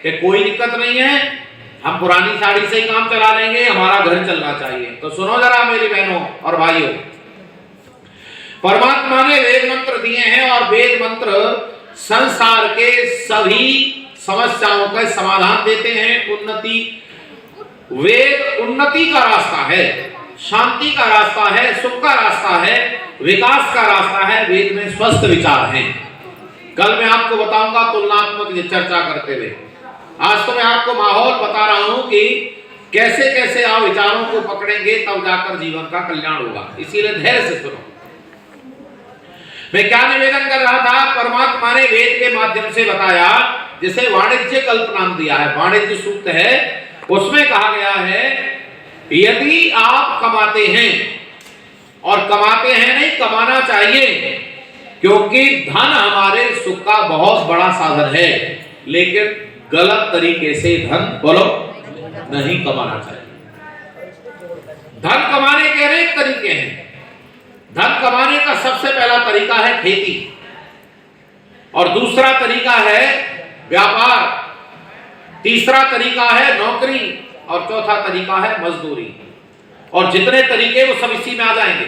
कि कोई दिक्कत नहीं है, हम पुरानी साड़ी से ही काम चला लेंगे, हमारा घर चलना चाहिए। तो सुनो जरा मेरी बहनों और भाइयों, परमात्मा ने वेद मंत्र दिए हैं और वेद मंत्र संसार के सभी समस्याओं का समाधान देते हैं। वेद उन्नति का रास्ता है, शांति का रास्ता है, सुख का रास्ता है, विकास का रास्ता है। वेद में स्वस्थ विचार हैं। कल मैं आपको बताऊंगा तुलनात्मक चर्चा करते हुए। आज तो मैं आपको माहौल बता रहा हूं कि कैसे कैसे आप विचारों को पकड़ेंगे तब जाकर जीवन का कल्याण होगा। इसीलिए धैर्य से सुनो। मैं क्या निवेदन कर रहा था? परमात्मा ने वेद के माध्यम से बताया, जिसे वाणिज्य कल्प नाम दिया है, वाणिज्य सूक्त है, उसमें कहा गया है यदि आप कमाते हैं, और कमाते हैं नहीं कमाना चाहिए, क्योंकि धन हमारे सुख का बहुत बड़ा साधन है, लेकिन गलत तरीके से धन बोलो नहीं कमाना चाहिए। धन कमाने के अनेक तरीके हैं। धन कमाने का सबसे पहला तरीका है खेती, और दूसरा तरीका है व्यापार, तीसरा तरीका है नौकरी, और चौथा तरीका है मजदूरी। और जितने तरीके वो सब इसी में आ जाएंगे।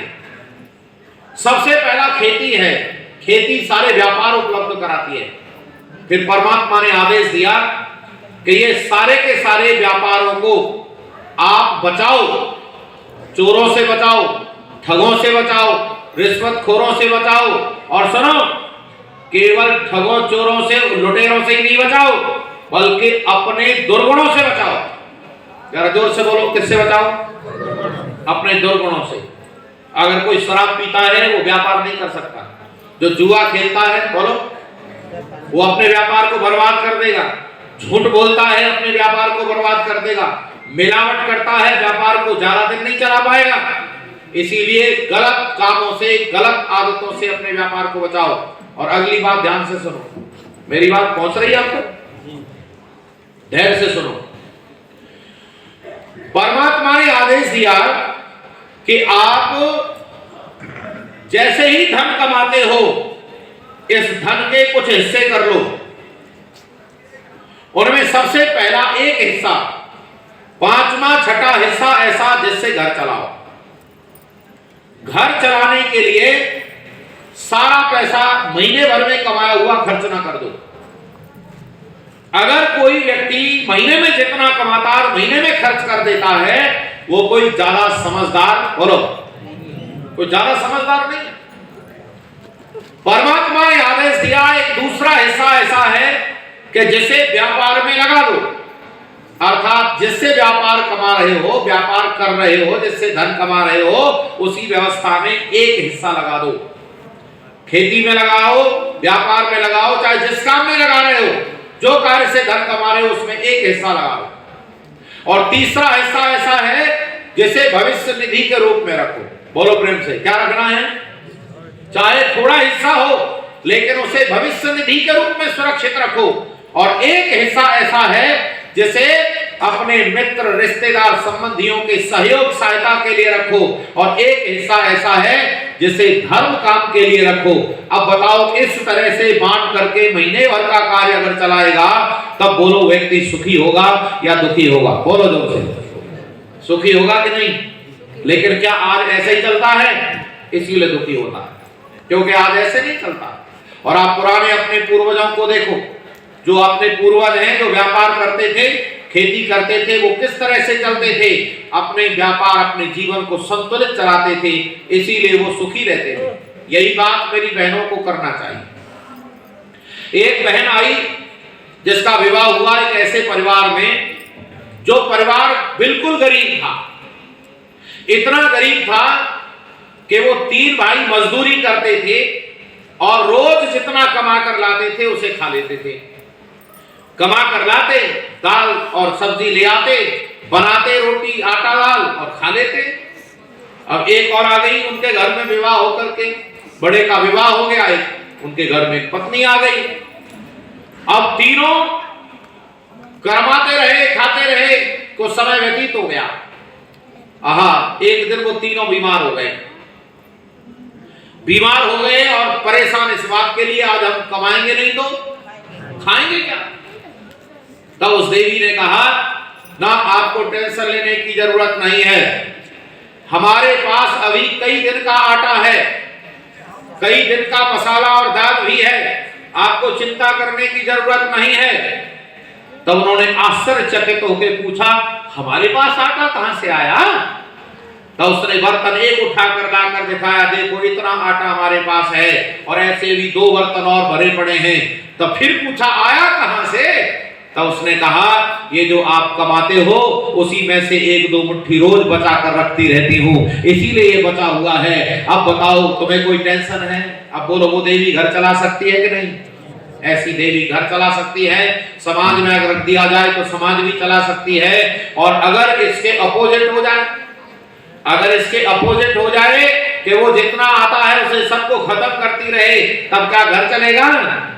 सबसे पहला खेती है। खेती सारे व्यापार उपलब्ध कराती है। फिर परमात्मा ने आदेश दिया कि ये सारे के सारे व्यापारों को आप बचाओ, चोरों से बचाओ, ठगों से बचाओ, रिश्वतखोरों से बचाओ, और सुनो, केवल ठगों चोरों से लुटेरों से ही नहीं बचाओ, बल्कि अपने दुर्गुणों से बचाओ। जरा जोर से बोलो, किससे बचाओ? अपने दुर्गुणों से। अगर कोई शराब पीता है वो व्यापार नहीं कर सकता। जो जुआ खेलता है बोलो, वो अपने व्यापार को बर्बाद कर देगा। झूठ बोलता है अपने व्यापार को बर्बाद कर देगा। मिलावट करता है व्यापार को ज्यादा दिन नहीं चला पाएगा। इसीलिए गलत कामों से, गलत आदतों से अपने व्यापार को बचाओ। और अगली बात ध्यान से सुनो, मेरी बात पहुंच रही है आपको? धैर्य से सुनो। परमात्मा ने आदेश दिया कि आप जैसे ही धन कमाते हो, इस धन के कुछ हिस्से कर लो। उनमें सबसे पहला एक हिस्सा, पांचवा छठा हिस्सा ऐसा जिससे घर चलाओ। घर चलाने के लिए सारा पैसा महीने भर में कमाया हुआ खर्च ना कर दो। अगर कोई व्यक्ति महीने में जितना कमाता है और महीने में खर्च कर देता है, वो कोई ज्यादा समझदार, बोलो, कोई ज्यादा समझदार नहीं है। परमात्मा ने आदेश दिया, एक दूसरा हिस्सा ऐसा है कि जिसे व्यापार में लगा दो, अर्थात जिससे व्यापार कमा रहे हो, व्यापार कर रहे हो, जिससे धन कमा रहे हो, उसी व्यवस्था में एक हिस्सा लगा दो। खेती में लगाओ, व्यापार में लगाओ, चाहे जिस काम में लगा रहे हो, जो कार्य से धन कमा रहे हो उसमें एक हिस्सा लगाओ। और तीसरा हिस्सा ऐसा है जिसे भविष्य निधि के रूप में रखो। बोलो प्रेम से, क्या रखना है? चाहे थोड़ा हिस्सा हो लेकिन उसे भविष्य निधि के रूप में सुरक्षित रखो। और एक हिस्सा ऐसा है जिसे अपने मित्र, रिश्तेदार, संबंधियों के सहयोग, सहायता के लिए रखो। और एक हिस्सा ऐसा है जिसे धर्म काम के लिए रखो। अब बताओ, इस तरह से बांट करके महीने भर का कार्य अगर चलाएगा, तब बोलो व्यक्ति सुखी होगा या दुखी होगा? बोलो जोर से, सुखी होगा कि नहीं? लेकिन क्या आज ऐसे ही चलता है? इसीलिए दुखी होता है, क्योंकि आज ऐसे नहीं चलता। और आप पुराने अपने पूर्वजों को देखो, जो अपने पूर्वज हैं, जो व्यापार करते थे, खेती करते थे, वो किस तरह से चलते थे? अपने व्यापार, अपने जीवन को संतुलित चलाते थे, इसीलिए वो सुखी रहते थे। यही बात मेरी बहनों को करना चाहिए। एक बहन आई जिसका विवाह हुआ एक ऐसे परिवार में, जो परिवार बिल्कुल गरीब था। इतना गरीब था कि वो 3 भाई मजदूरी करते थे और रोज जितना कमा कर लाते थे उसे खा लेते थे। कमा कर लाते, दाल और सब्जी ले आते, बनाते रोटी, आटा, दाल और खा लेते। अब एक और आ गई उनके घर में, विवाह होकर के बड़े का विवाह हो गया, एक उनके घर में पत्नी आ गई। अब तीनों कमाते रहे, खाते रहे, कुछ समय व्यतीत हो गया। एक दिन वो तीनों बीमार हो गए। बीमार हो गए और परेशान इस बात के लिए, आज हम कमाएंगे नहीं तो खाएंगे क्या? तब उस देवी ने कहा, ना आपको टेंशन लेने की जरूरत नहीं है, हमारे पास अभी कई दिन का आटा है, कई दिन का मसाला और दाल भी है, आपको चिंता करने की जरूरत नहीं है। तब उन्होंने आश्चर्यचकित होकर पूछा, हमारे पास आटा कहां से आया? तो उसने बर्तन एक उठाकर लाकर दिखाया, देखो इतना आटा हमारे पास है, और ऐसे भी 2 बर्तन और भरे पड़े हैं। तब फिर पूछा, आया कहां से? तब उसने कहा, ये जो आप कमाते हो उसी में से 1-2 मुट्ठी रोज बचा कर रखती रहती हूँ, इसीलिए ये बचा हुआ है। अब बताओ, तुम्हें कोई टेंशन है? अब बोलो, वो देवी घर चला सकती है कि नहीं? ऐसी देवी घर चला सकती है। समाज में अगर रख दिया जाए तो समाज भी चला सकती है। और अगर इसके अपोजिट हो जाए, अगर इसके अपोजिट हो जाए कि वो जितना आता है उसे सबको खत्म करती रहे, तब क्या घर चलेगा?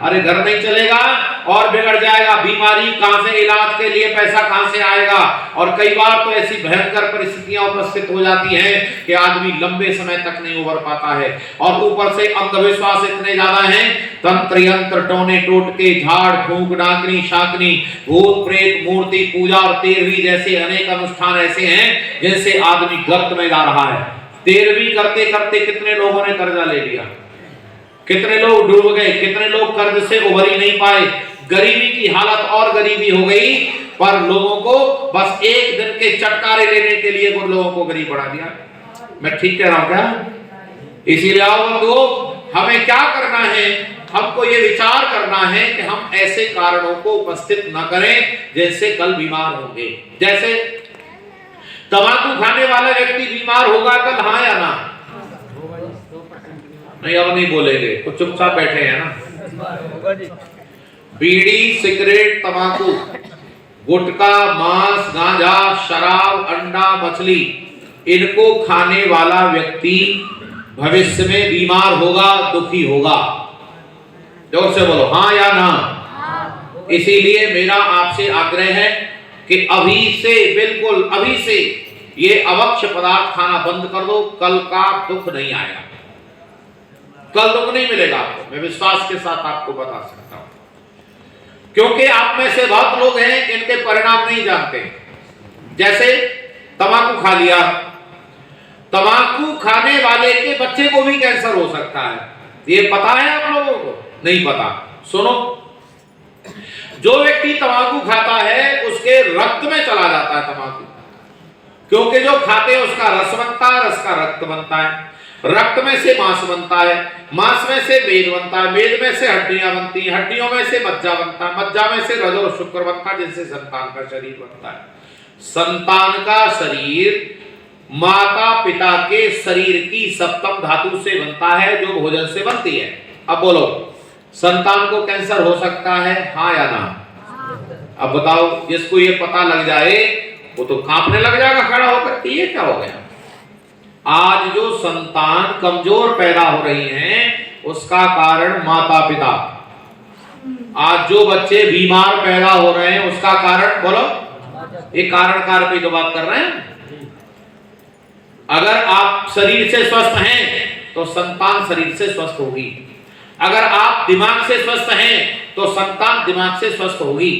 अरे घर नहीं चलेगा, और बिगड़ जाएगा। बीमारी कहां से, इलाज के लिए पैसा कहां से आएगा? और कई बार तो ऐसी भयंकर परिस्थितियां उपस्थित हो जाती हैं कि आदमी लंबे समय तक नहीं उबर पाता है। और ऊपर से अंधविश्वास इतने ज्यादा हैं, तंत्र यंत्र, टोने टोटके, झाड़ फूंक, डाकनी शाकनी, भूत प्रेत, मूर्ति पूजा और 13वीं जैसे अनेक अनुष्ठान ऐसे हैं जिनसे आदमी गर्त में जा रहा है। 13वीं करते करते कितने लोगों ने कर्जा ले लिया, कितने लोग डूब गए, कितने लोग कर्ज से उभर ही नहीं पाए। गरीबी की हालत और गरीबी हो गई, पर लोगों को बस एक दिन के चटकारे लेने के लिए वो लोगों को गरीब बढ़ा दिया। मैं ठीक कह रहा हूं क्या? इसीलिए आओ बंधुओं, हमें क्या करना है? हमको ये विचार करना है कि हम ऐसे कारणों को उपस्थित न करें जिनसे कल बीमार होंगे। जैसे तंबाकू खाने वाला व्यक्ति बीमार होगा कल, हाँ या ना? नहीं, अब नहीं बोलेंगे तो चुपचाप बैठे हैं ना। बीड़ी, सिगरेट, तंबाकू, गुटखा, मांस, गांजा, शराब, अंडा, मछली, इनको खाने वाला व्यक्ति भविष्य में बीमार होगा, दुखी होगा। जोर से बोलो, हाँ या ना? इसीलिए मेरा आपसे आग्रह है कि अभी से, बिल्कुल अभी से ये अभक्ष्य पदार्थ खाना बंद कर दो। कल का दुख नहीं आएगा, कल दुख नहीं मिलेगा आपको, मैं विश्वास के साथ आपको बता सकता हूं। क्योंकि आप में से बहुत लोग हैं इनके परिणाम नहीं जानते। जैसे तंबाकू खा लिया, तंबाकू खाने वाले के बच्चे को भी कैंसर हो सकता है। ये पता है आप लोगों को? नहीं पता। सुनो, जो व्यक्ति तंबाकू खाता है उसके रक्त में चला जाता है तंबाकू, क्योंकि जो खाते हैं उसका रस बनता है, रस का रक्त बनता है, रक्त में से मांस बनता है, मांस में से मेद बनता है, मेद में से हड्डियां बनती हैं, हड्डियों में से मज्जा बनता है, मज्जा में से रज और शुक्र बनता है, जिससे संतान का शरीर बनता है। संतान का शरीर माता पिता के शरीर की सप्तम धातु से बनता है, जो भोजन से बनती है। अब बोलो, संतान को कैंसर हो सकता है, हाँ या ना? अब बताओ, जिसको ये पता लग जाए वो तो कांपने लग जाएगा खड़ा होकर, ये क्या हो गया? आज जो संतान कमजोर पैदा हो रही हैं उसका कारण माता पिता। आज जो बच्चे बीमार पैदा हो रहे हैं उसका कारण बोलो, ये कारण कार पे तो बात कर रहे हैं। अगर आप शरीर से स्वस्थ हैं तो संतान शरीर से स्वस्थ होगी, अगर आप दिमाग से स्वस्थ हैं तो संतान दिमाग से स्वस्थ होगी,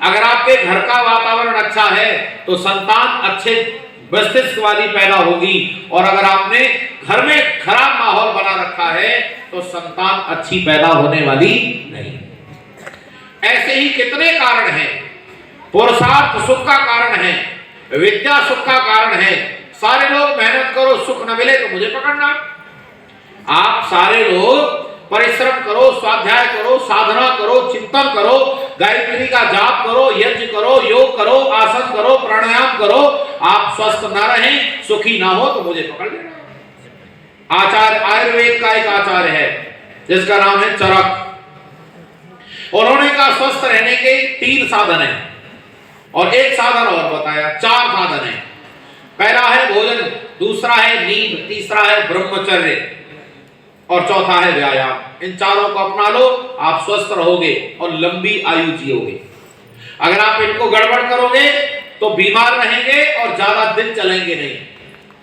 अगर आपके घर का वातावरण अच्छा है तो संतान अच्छे मस्तिष्क वाली पैदा होगी, और अगर आपने घर में खराब माहौल बना रखा है तो संतान अच्छी पैदा होने वाली नहीं। ऐसे ही कितने कारण हैं। पुरुषार्थ सुख का कारण है, विद्या सुख का कारण है। सारे लोग मेहनत करो, सुख न मिले तो मुझे पकड़ना। आप सारे लोग परिश्रम करो, स्वाध्याय करो, साधना करो, चिंतन करो, गायत्री का जाप करो, यज्ञ करो, योग करो, आसन करो, प्राणायाम करो, आप स्वस्थ न रहें, सुखी ना हो तो मुझे पकड़ लेना। आचार्य, आयुर्वेद का एक आचार्य है जिसका नाम है चरक, उन्होंने कहा स्वस्थ रहने के 3 साधन हैं, और एक साधन और बताया, 4 साधन हैं। पहला है भोजन, दूसरा है नींद, तीसरा है ब्रह्मचर्य, और चौथा है व्यायाम। इन चारों को अपना लो, आप स्वस्थ रहोगे और लंबी आयु जियोगे। अगर आप इनको गड़बड़ करोगे तो बीमार रहेंगे और ज्यादा दिन चलेंगे नहीं।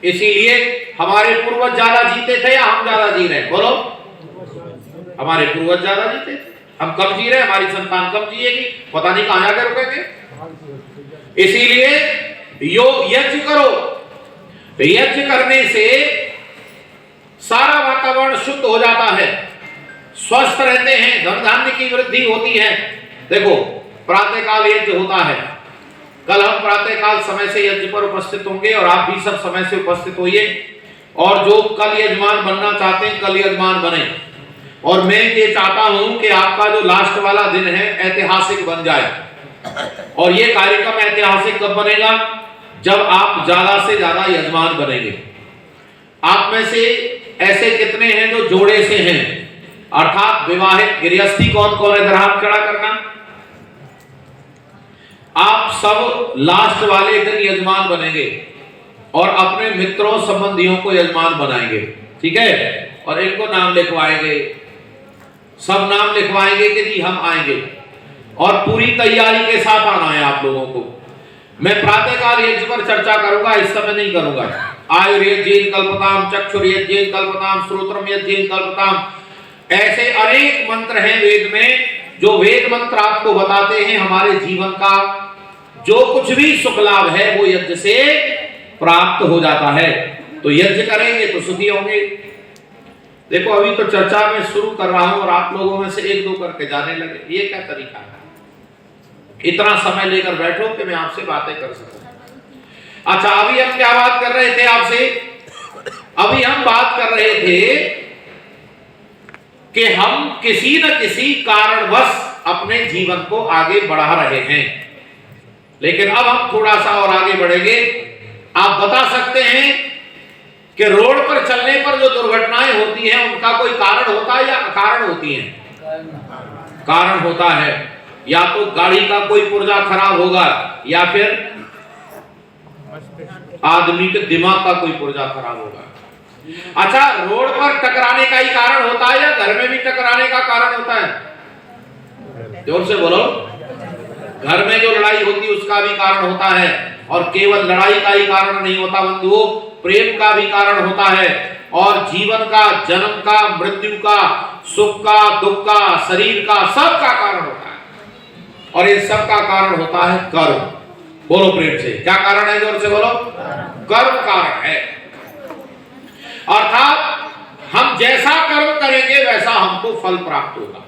इसीलिए हमारे पूर्वज ज्यादा जीते थे या हम ज्यादा जी रहे हैं? बोलो, हमारे पूर्वज ज्यादा जीते थे, हम कम जी रहे, हमारी संतान कम जिएगी, पता नहीं कहां जाकर रुकेंगे। इसीलिए योग यज्ञ करो, यज्ञ करने से सारा वातावरण शुद्ध हो जाता है, स्वस्थ रहते हैं, धन धान्य की वृद्धि होती है। देखो, प्रातःकाल यज्ञ होता है, कल हम प्रातःकाल समय से यज्ञ पर उपस्थित होंगे और आप भी सब समय से उपस्थित होइए। और जो कल यजमान बनना चाहते हैं कल यजमान बने। और मैं ये चाहता हूं कि आपका जो लास्ट वाला दिन है ऐतिहासिक बन जाए। और ये कार्यक्रम ऐतिहासिक कब बनेगा? जब आप ज्यादा से ज्यादा यजमान बनेंगे। आप में से ऐसे कितने हैं जो जोड़े से हैं, अर्थात विवाहित गृहस्थी कौन कौन है? इधर हाथ खड़ा करना। आप सब लास्ट वाले दिन यजमान बनेंगे और अपने मित्रों संबंधियों को यजमान बनाएंगे, ठीक है? और इनको नाम लिखवाएंगे, सब नाम लिखवाएंगे कि जी हम आएंगे, और पूरी तैयारी के साथ आना है आप लोगों को। मैं प्रातःकाल यज्ञ पर चर्चा करूंगा, इस समय नहीं करूंगा। आयुर्यज्ञेन कल्पताम, चक्षुर्यज्ञेन कल्पताम, श्रोत्रम यज्ञेन कल्पताम। ऐसे अनेक मंत्र हैं वेद में, जो वेद मंत्र आपको बताते हैं हमारे जीवन का जो कुछ भी सुख लाभ है वो यज्ञ से प्राप्त हो जाता है। तो यज्ञ करेंगे तो सुखी होंगे। देखो, अभी तो चर्चा में शुरू कर रहा हूं और आप लोगों में से 1-2 करके जाने लगे। ये क्या तरीका है? इतना समय लेकर बैठो कि मैं आपसे बातें कर सकूं। अच्छा, अभी हम क्या बात कर रहे थे आपसे? अभी हम बात कर रहे थे कि हम किसी न किसी कारणवश अपने जीवन को आगे बढ़ा रहे हैं, लेकिन अब हम थोड़ा सा और आगे बढ़ेंगे। आप बता सकते हैं कि रोड पर चलने पर जो दुर्घटनाएं होती हैं उनका कोई कारण होता है या अकारण होती हैं? कारण होता है। या तो गाड़ी का कोई पुर्जा खराब होगा, या फिर आदमी के दिमाग का कोई पुर्जा खराब होगा। अच्छा, रोड पर टकराने का ही कारण होता है या घर में भी टकराने का कारण होता है? जोर से बोलो। घर में जो लड़ाई होती है उसका भी कारण होता है, और केवल लड़ाई का ही कारण नहीं होता बंधुओं, प्रेम का भी कारण होता है, और जीवन का, जन्म का, मृत्यु का, सुख का, दुख का, शरीर का, सब का कारण होता है। और इन सब का कारण होता है कर्म। बोलो प्रेम से, क्या कारण है? जोर से बोलो। कर्म कारण है। अर्थात हम जैसा कर्म करेंगे वैसा हमको फल प्राप्त होगा।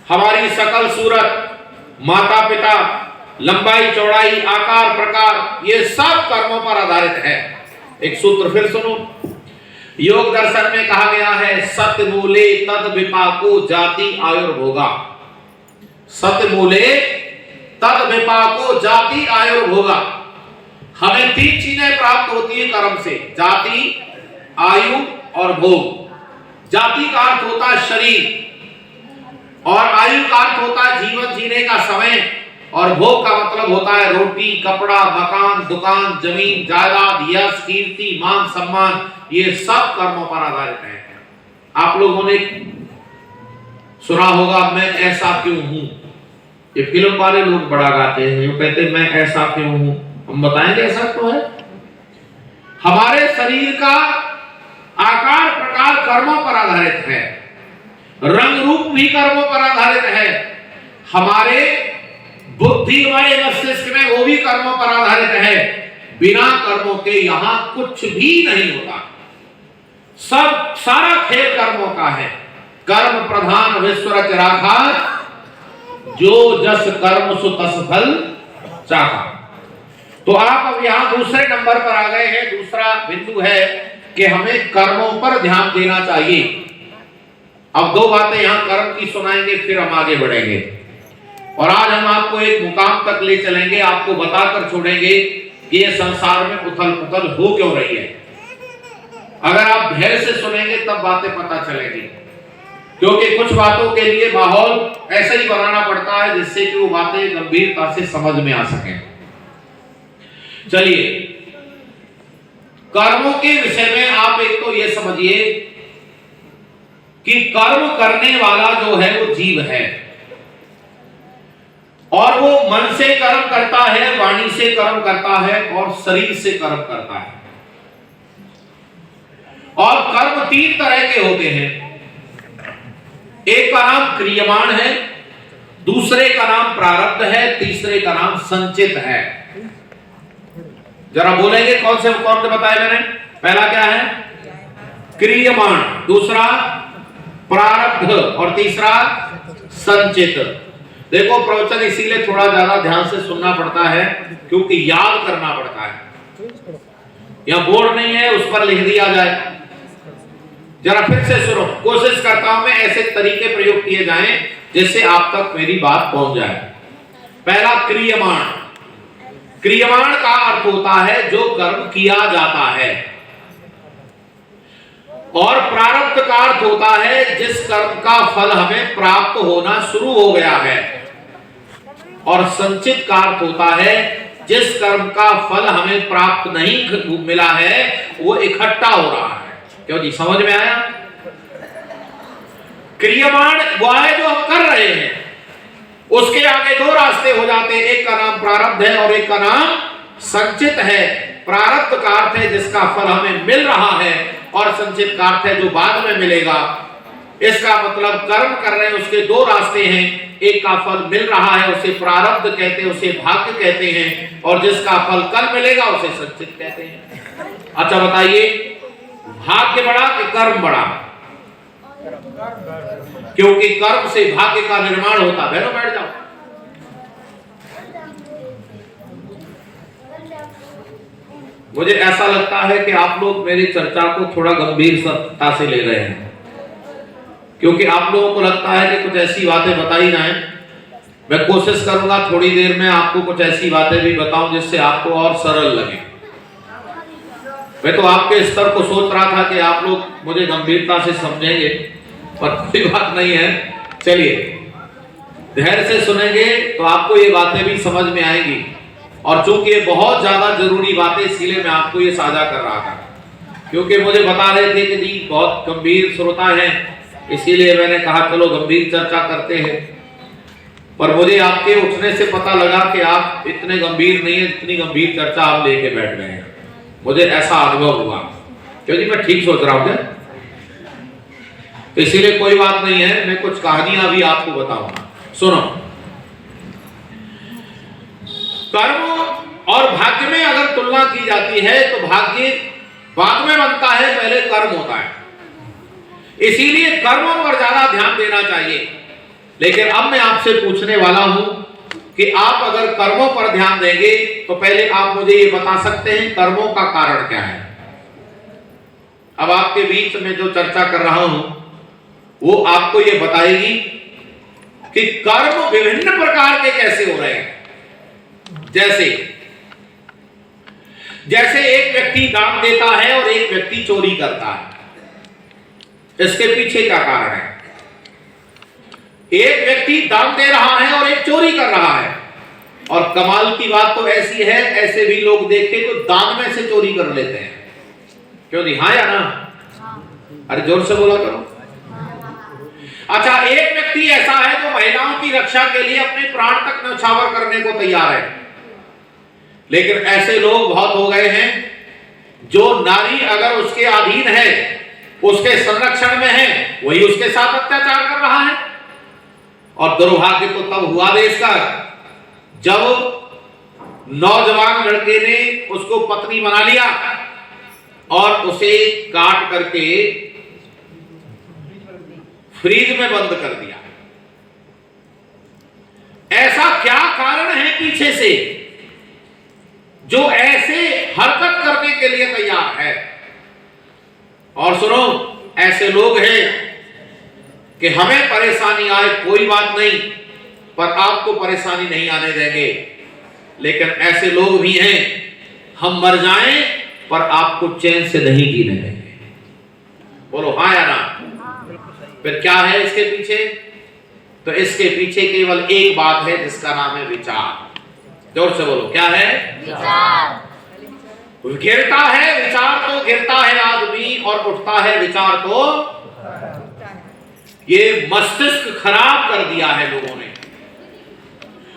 हमारी सकल सूरत, माता पिता, लंबाई चौड़ाई, आकार प्रकार, ये सब कर्मों पर आधारित है। एक सूत्र फिर सुनो, योग दर्शन में कहा गया है सत्य मूले तद विपाको जाति आयुर्भोगा। सत्य मूले तद विपाको जाति आयुर्भोगा। हमें 3 चीजें प्राप्त होती है कर्म से, जाति, आयु और भोग। जाति का अर्थ होता है शरीर और आयु का अर्थ होता है जीवन जीने का समय और भोग का मतलब होता है रोटी, कपड़ा, मकान, दुकान, जमीन, जायदाद, यश, कीर्ति, मान, सम्मान। ये सब कर्मों पर आधारित है। आप लोगों ने सुना होगा मैं ऐसा क्यों हूं। ये फिल्म वाले लोग बड़ा गाते हैं, वो कहते हैं मैं ऐसा क्यों हूं। हम बताएंगे ऐसा तो है। हमारे शरीर का आकार प्रकार कर्मों पर आधारित है, रंग रूप भी कर्मों पर आधारित है। हमारे बुद्धिमय मस्तिष्क में वो भी कर्मों पर आधारित है। बिना कर्मों के यहां कुछ भी नहीं होता। सब सारा खेल कर्मों का है। कर्म प्रधान विश्व रच राखा, जो जस कर्म सो तस फल चाहा। तो आप अब यहां दूसरे नंबर पर आ गए हैं। दूसरा बिंदु है कि हमें कर्मों पर ध्यान देना चाहिए। अब 2 बातें यहां कर्म की सुनाएंगे, फिर हम आगे बढ़ेंगे और आज हम आपको एक मुकाम तक ले चलेंगे। आपको बताकर छोड़ेंगे कि ये संसार में उथल पुथल हो क्यों रही है। अगर आप धैर्य से सुनेंगे तब बातें पता चलेंगी, क्योंकि कुछ बातों के लिए माहौल ऐसा ही बनाना पड़ता है जिससे कि वो बातें गंभीरता से समझ में आ सकें। चलिए, कर्मों के विषय में आप एक तो ये समझिए कि कर्म करने वाला जो है वो जीव है और वो मन से कर्म करता है, वाणी से कर्म करता है और शरीर से कर्म करता है। और कर्म 3 तरह के होते हैं। एक का नाम क्रियमाण है, दूसरे का नाम प्रारब्ध है, तीसरे का नाम संचित है। जरा बोलेंगे कौन से बताए मैंने? पहला क्या है? क्रियमाण, दूसरा प्रारब्ध और तीसरा संचित। देखो प्रवचन इसीलिए थोड़ा ज्यादा ध्यान से सुनना पड़ता है क्योंकि याद करना पड़ता है। यहां बोर्ड नहीं है उस पर लिख दिया जाए। जरा फिर से सुनो, कोशिश करता हूं मैं ऐसे तरीके प्रयोग किए जाएं जिससे आप तक मेरी बात पहुंच जाए। पहला क्रियमाण। क्रियमाण का अर्थ होता है जो कर्म किया जाता है, और प्रारब्ध का अर्थ होता है जिस कर्म का फल हमें प्राप्त होना शुरू हो गया है, और संचित का अर्थ होता है जिस कर्म का फल हमें प्राप्त नहीं मिला है वो इकट्ठा हो रहा है। क्यों जी, समझ में आया? क्रियमाण वो है जो हम कर रहे हैं, उसके आगे 2 रास्ते हो जाते हैं। एक का नाम प्रारब्ध है और एक का नाम संचित है। प्रारब्ध का अर्थ है जिसका फल हमें मिल रहा है और संचित का अर्थ है जो बाद में मिलेगा। इसका मतलब कर्म कर रहे हैं उसके 2 रास्ते हैं। एक का फल मिल रहा है उसे प्रारब्ध कहते हैं, उसे भाग्य कहते हैं, और जिसका फल कल मिलेगा उसे संचित कहते हैं। अच्छा बताइए, भाग्य बड़ा कि कर्म बड़ा? क्योंकि कर्म से भाग्य का निर्माण होता है। बैठ जाओ। मुझे ऐसा लगता है कि आप लोग मेरी चर्चा को थोड़ा गंभीरता से ले रहे हैं, क्योंकि आप लोगों को लगता है कि कुछ ऐसी बातें बताई जाएं। मैं कोशिश करूंगा थोड़ी देर में आपको कुछ ऐसी बातें भी बताऊं जिससे आपको और सरल लगे। मैं तो आपके स्तर को सोच रहा था कि आप लोग मुझे गंभीरता से समझेंगे, पर कोई बात नहीं है। चलिए, धैर्य से सुनेंगे तो आपको ये बातें भी समझ में आएंगी, और चूंकि ये बहुत ज्यादा जरूरी बातें इसलिए मैं आपको ये साझा कर रहा था, क्योंकि मुझे बता रहे थे कि जी बहुत गंभीर श्रोता हैं, इसीलिए मैंने कहा चलो गंभीर चर्चा करते हैं। पर मुझे आपके उठने से पता लगा कि आप इतने गंभीर नहीं है जितनी गंभीर चर्चा आप लेके बैठ गए हैं। मुझे ऐसा अनुभव हुआ, क्योंकि मैं ठीक सोच रहा हूं क्या? इसीलिए कोई बात नहीं है, मैं कुछ कहानियां भी आपको बताऊंगा। सुनो, कर्म और भाग्य में अगर तुलना की जाती है तो भाग्य बाद में बनता है, पहले कर्म होता है। इसीलिए कर्मों पर ज्यादा ध्यान देना चाहिए। लेकिन अब मैं आपसे पूछने वाला हूं कि आप अगर कर्मों पर ध्यान देंगे तो पहले आप मुझे ये बता सकते हैं कर्मों का कारण क्या है? अब आपके बीच में जो चर्चा कर रहा हूं वो आपको ये बताएगी कि कर्म विभिन्न प्रकार के कैसे हो रहे हैं। जैसे एक व्यक्ति दान देता है और एक व्यक्ति चोरी करता है। इसके पीछे क्या कारण है? एक व्यक्ति दान दे रहा है और एक चोरी कर रहा है। और कमाल की बात तो ऐसी है, ऐसे भी लोग देखे तो दान में से चोरी कर लेते हैं। क्यों नहीं? हाँ या ना? अरे जोर से बोला करो। अच्छा, एक व्यक्ति ऐसा है जो महिलाओं की रक्षा के लिए अपने प्राण तक न्यौछावर करने को तैयार है। लेकिन ऐसे लोग बहुत हो गए हैं जो नारी अगर उसके अधीन है, उसके संरक्षण में है, वही उसके साथ अत्याचार कर रहा है। और दुर्भाग्य तो तब हुआ देश का जब नौजवान लड़के ने उसको पत्नी बना लिया और उसे काट करके फ्रीज में बंद कर दिया। ऐसा क्या कारण है पीछे से जो ऐसे हरकत करने के लिए तैयार है? और सुनो, ऐसे लोग हैं कि हमें परेशानी आए कोई बात नहीं, पर आपको परेशानी नहीं आने देंगे। लेकिन ऐसे लोग भी हैं, हम मर जाएं पर आपको चैन से नहीं जीने देंगे। बोलो हाँ या ना? फिर क्या है इसके पीछे? तो इसके पीछे केवल एक बात है जिसका नाम है विचार। जोर से बोलो, क्या है? विचार। गिरता है विचार तो गिरता है आदमी, और उठता है विचार तो। ये मस्तिष्क खराब कर दिया है लोगों ने,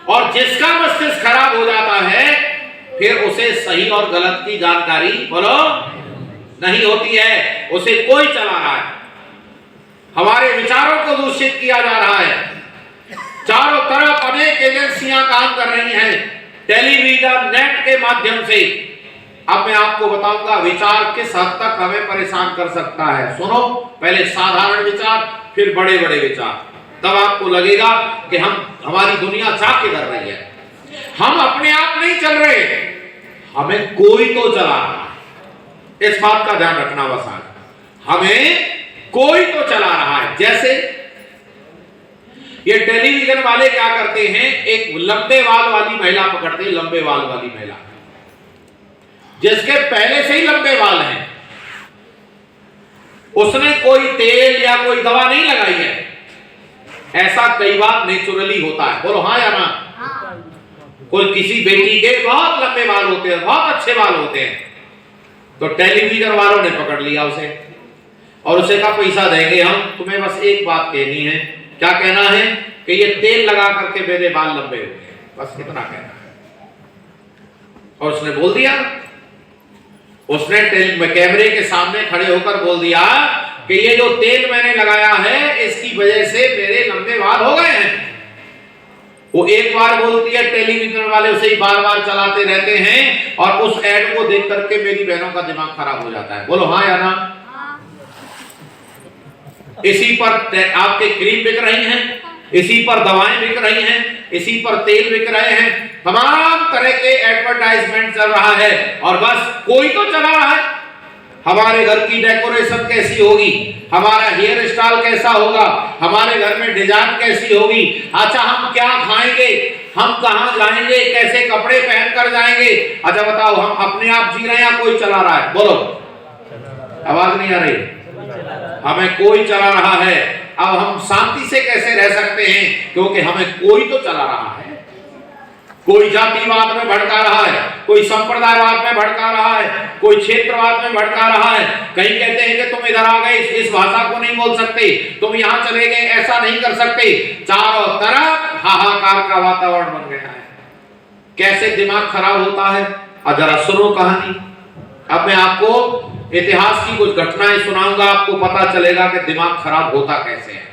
और जिसका मस्तिष्क खराब हो जाता है फिर उसे सही और गलत की जानकारी बोलो नहीं होती है। उसे कोई चला रहा है, हमारे विचारों को दूषित किया जा रहा है। चारों तरफ अनेक एजेंसियां काम कर रही हैं, टेलीविजन, नेट के माध्यम से। अब मैं आपको बताऊंगा विचार किस हद तक हमें परेशान कर सकता है। सुनो, पहले साधारण विचार, फिर बड़े बड़े विचार, तब आपको लगेगा कि हमारी दुनिया जा किधर रही है। हम अपने आप नहीं चल रहे, हमें कोई तो चला रहा है। इस बात का ध्यान रखना बस। आज हमें कोई तो चला रहा है। जैसे ये टेलीविजन वाले क्या करते हैं, एक लंबे बाल वाली महिला पकड़ते हैं, लंबे बाल वाली महिला जिसके पहले से ही लंबे बाल हैं, उसने कोई तेल या कोई दवा नहीं लगाई है। ऐसा कई बार नेचुरली होता है। बोलो हाँ या ना? कोई किसी बेटी के बहुत लंबे बाल होते हैं, बहुत अच्छे बाल होते हैं, तो टेलीविजन वालों ने पकड़ लिया उसे और उसे कहा पैसा देंगे हम, तुम्हें बस एक बात कहनी है। क्या कहना है? कि ये तेल लगा करके मेरे बाल लंबे हो गए, बस इतना कहना है। और उसने बोल दिया, उसने कैमरे के सामने खड़े होकर बोल दिया कि ये जो तेल मैंने लगाया है इसकी वजह से मेरे लंबे बाल हो गए हैं। वो एक बार बोलती है, टेलीविजन वाले उसे ही बार बार चलाते रहते हैं और उस एड को देख करके मेरी बहनों का दिमाग खराब हो जाता है। बोलो हाँ या ना? इसी पर आपके क्रीम बिक रही हैं, इसी पर दवाएं बिक रही हैं, इसी पर तेल बिक रहे हैं, तमाम तरह के एडवर्टाइजमेंट चल रहा है। और बस कोई तो चला रहा है। हमारे घर की डेकोरेशन कैसी होगी, हमारा हेयर स्टाइल कैसा होगा, हमारे घर में डिजाइन कैसी होगी, अच्छा हम क्या खाएंगे, हम कहां जाएंगे, कैसे कपड़े पहन कर जाएंगे। अच्छा बताओ, हम अपने आप जी रहे हैं या कोई चला रहा है? बोलो, आवाज नहीं आ रही। हमें कोई चला रहा है। अब हम शांति से कैसे रह सकते हैं? क्योंकि हमें कोई तो चला रहा है। कोई जातिवाद में भड़का रहा है, कोई संप्रदायवाद में भड़का रहा है, कोई क्षेत्रवाद में भड़का रहा है। कहीं कहते हैं कि तुम इधर आ गए, इस भाषा को नहीं बोल सकते, तुम यहाँ चले गए, ऐसा नहीं कर सकते। चारों तरफ हाहाकार का वातावरण बन गया है। कैसे दिमाग खराब होता है? और जरा सुनो कहानी। अब मैं आपको इतिहास की कुछ घटनाएं सुनाऊंगा, आपको पता चलेगा कि दिमाग खराब होता कैसे है।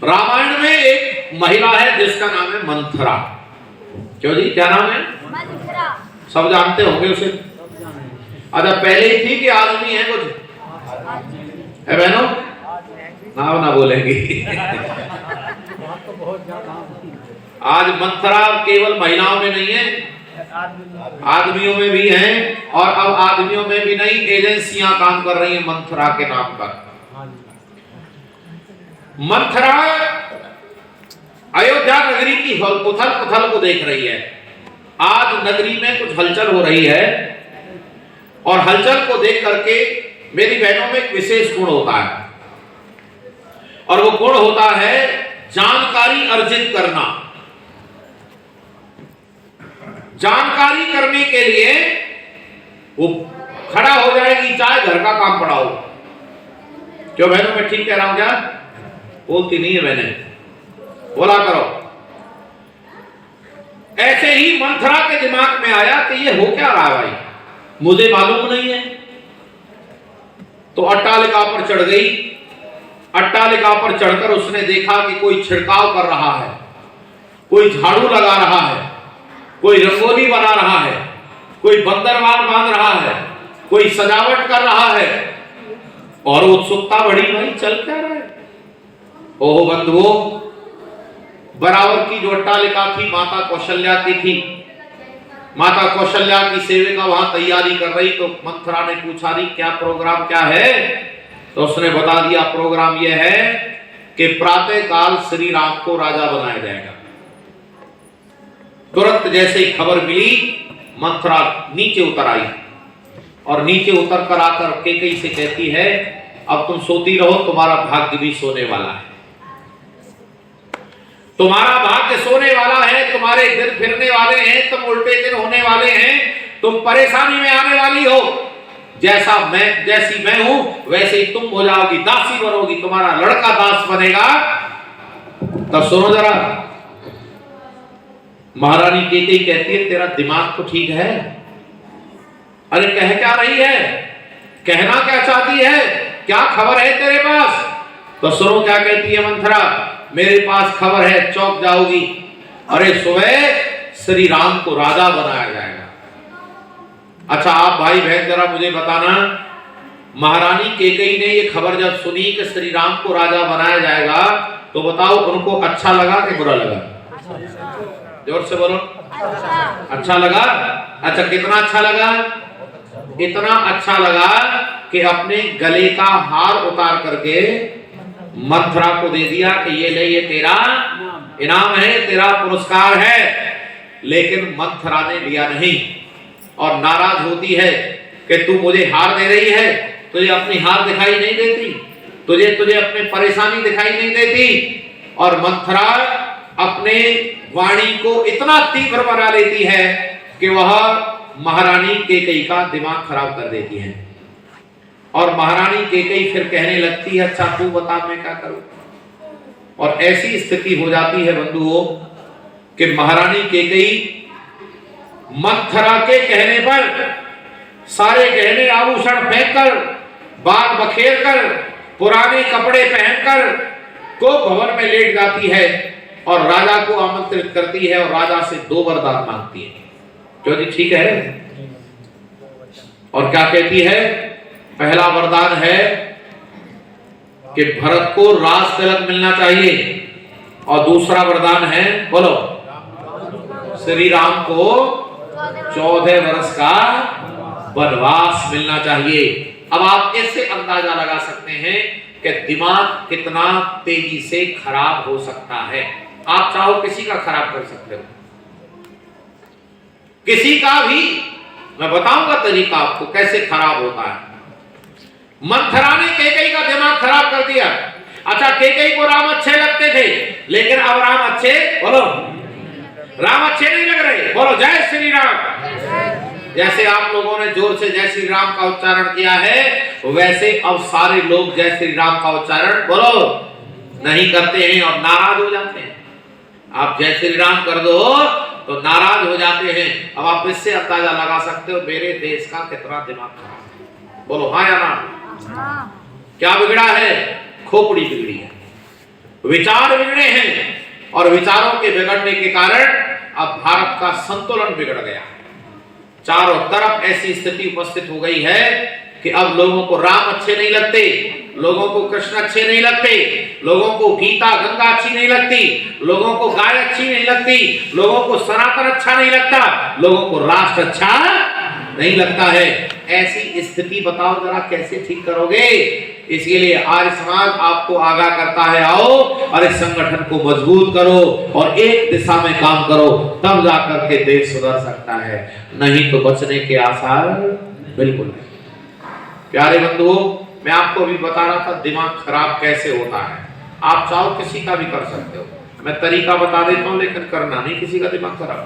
रामायण में एक महिला है जिसका नाम है मंथरा। क्यों जी, क्या नाम है? मंथरा। सब जानते होंगे उसे। अच्छा, पहले ही थी कि आदमी है कुछ? है बहनों? नाम ना बोलेंगी। आज मंथरा केवल महिलाओं में नहीं है, आदमियों में भी है, और अब आदमियों में भी नहीं, एजेंसियां काम कर रही हैं मंथरा के नाम पर। मंथरा अयोध्या नगरी की उथल पुथल को देख रही है। आज नगरी में कुछ हलचल हो रही है, और हलचल को देख करके मेरी बहनों में एक विशेष गुण होता है, और वो गुण होता है जानकारी अर्जित करना। जानकारी करने के लिए वो खड़ा हो जाएगी, चाहे घर का काम पड़ा हो। क्यों बहनों, मैं ठीक कह रहा हूं क्या? बोलती नहीं है मैंने, बोला करो। ऐसे ही मंथरा के दिमाग में आया कि ये हो क्या रहा है भाई, मुझे मालूम नहीं है। तो अट्टालिका पर चढ़ गई। अट्टालिका पर चढ़कर उसने देखा कि कोई छिड़काव कर रहा है, कोई झाड़ू लगा रहा है, कोई रंगोली बना रहा है, कोई बंदरवाल बांध रहा है, कोई सजावट कर रहा है, और उत्सुकता बढ़ी, भाई चल क्या रहा है। ओहो बंधुओं, बराबर की जो अट्टालिका थी माता कौशल्या की थी। माता कौशल्या की सेविका वहां तैयारी कर रही, तो मंथरा ने पूछा, रही क्या प्रोग्राम क्या है? तो उसने बता दिया, प्रोग्राम यह है कि प्रातः काल श्री राम को राजा बनाया जाएगा। तुरंत जैसे ही खबर मिली, मंथरा नीचे उतर आई, और नीचे उतर कर आकर कैकेयी से कहती है, अब तुम सोती रहो, तुम्हारा भाग्य भी सोने वाला है। तुम्हारा भाग्य सोने वाला है, तुम्हारे दिन फिरने वाले हैं, तुम उल्टे दिन होने वाले हैं, तुम परेशानी में आने वाली हो। जैसी मैं हूं वैसे ही तुम हो जाओगी, दासी बनोगी, तुम्हारा लड़का दास बनेगा। तब सुनो जरा, महारानी कैकेयी कहती है, तेरा दिमाग तो ठीक है? अरे कह क्या रही है, कहना क्या चाहती है, क्या खबर है तेरे पास? तो सुनो क्या कहती है मंथरा, मेरे पास खबर है, चौंक जाओगी। अरे सुबह श्री राम को राजा बनाया जाएगा। अच्छा आप भाई बहन जरा मुझे बताना, महारानी कैकेयी ने ये खबर जब सुनी कि श्री राम को राजा बनाया जाएगा, तो बताओ उनको अच्छा लगा कि बुरा लगा? जोर से बोलो। अच्छा लगा। अच्छा कितना अच्छा लगा? इतना अच्छा लगा कि अपने गले का हार उतार करके मंथरा को दे दिया कि ये ले, ये तेरा इनाम है, तेरा पुरस्कार है। लेकिन मंथरा ने लिया नहीं, और नाराज होती है कि तू मुझे हार दे रही है, तुझे अपनी हार दिखाई नहीं देती, तुझे अपनी परेशानी दिखाई नहीं देती। और मंथरा अपने वाणी को इतना तीव्र बना लेती है कि वह महारानी कैकेयी का दिमाग खराब कर देती है। और महारानी कैकेयी फिर कहने लगती है, अच्छा तू बता मैं क्या करूं? और ऐसी स्थिति हो जाती है बंधुओं कि महारानी कैकेयी मंथरा के कहने पर सारे गहने आभूषण फेंककर, बाग बखेर कर, पुराने कपड़े पहनकर को भवन में लेट जाती है, और राजा को आमंत्रित करती है, और राजा से 2 वरदान मांगती है। क्यों जी, ठीक है? और क्या कहती है? पहला वरदान है कि भरत को राज तिलक मिलना चाहिए, और दूसरा वरदान है, बोलो, श्री राम को 14 वर्ष का वनवास मिलना चाहिए। अब आप इससे अंदाजा लगा सकते हैं कि दिमाग कितना तेजी से खराब हो सकता है। आप चाहो किसी का खराब कर सकते हो, किसी का भी। मैं बताऊंगा तरीका आपको कैसे खराब होता है। मंथरा ने कैकेयी का दिमाग खराब कर दिया। अच्छा कैकेयी को राम अच्छे लगते थे, लेकिन अब राम अच्छे, बोलो, राम अच्छे नहीं लग रहे। बोलो जय श्री राम। जैसे आप लोगों ने जोर से जय श्री राम का उच्चारण किया है, वैसे अब सारे लोग जय श्री राम का उच्चारण, बोलो, नहीं करते हैं और नाराज हो जाते हैं। आप जय श्री राम कर दो तो नाराज हो जाते हैं। अब आप इससे अंदाजा लगा सकते हो मेरे देश का कितना दिमाग खराब है। बोलो हाँ या ना? क्या बिगड़ा है? खोपड़ी बिगड़ी है, विचार बिगड़े हैं, और विचारों के बिगड़ने के कारण अब भारत का संतुलन बिगड़ गया। चारों तरफ ऐसी स्थिति उपस्थित हो गई है कि कि अब लोगों को राम अच्छे नहीं लगते, लोगों को कृष्ण अच्छे नहीं लगते, लोगों को गीता गंगा अच्छी नहीं लगती, लोगों को गाय अच्छी नहीं लगती, लोगों को सनातन अच्छा नहीं लगता, लोगों को राष्ट्र अच्छा नहीं लगता है। ऐसी स्थिति बताओ जरा कैसे ठीक करोगे? इसके लिए आर्य समाज आपको आगाह करता है, आओ और इस संगठन को मजबूत करो और एक दिशा में काम करो, तब जाकर के देश सुधर सकता है, नहीं तो बचने के आसार बिल्कुल नहीं। प्यारे बंधुओं, मैं आपको अभी बता रहा था दिमाग खराब कैसे होता है। आप चाहो किसी का भी कर सकते हो, मैं तरीका बता देता हूं, लेकिन करना नहीं किसी का दिमाग खराब।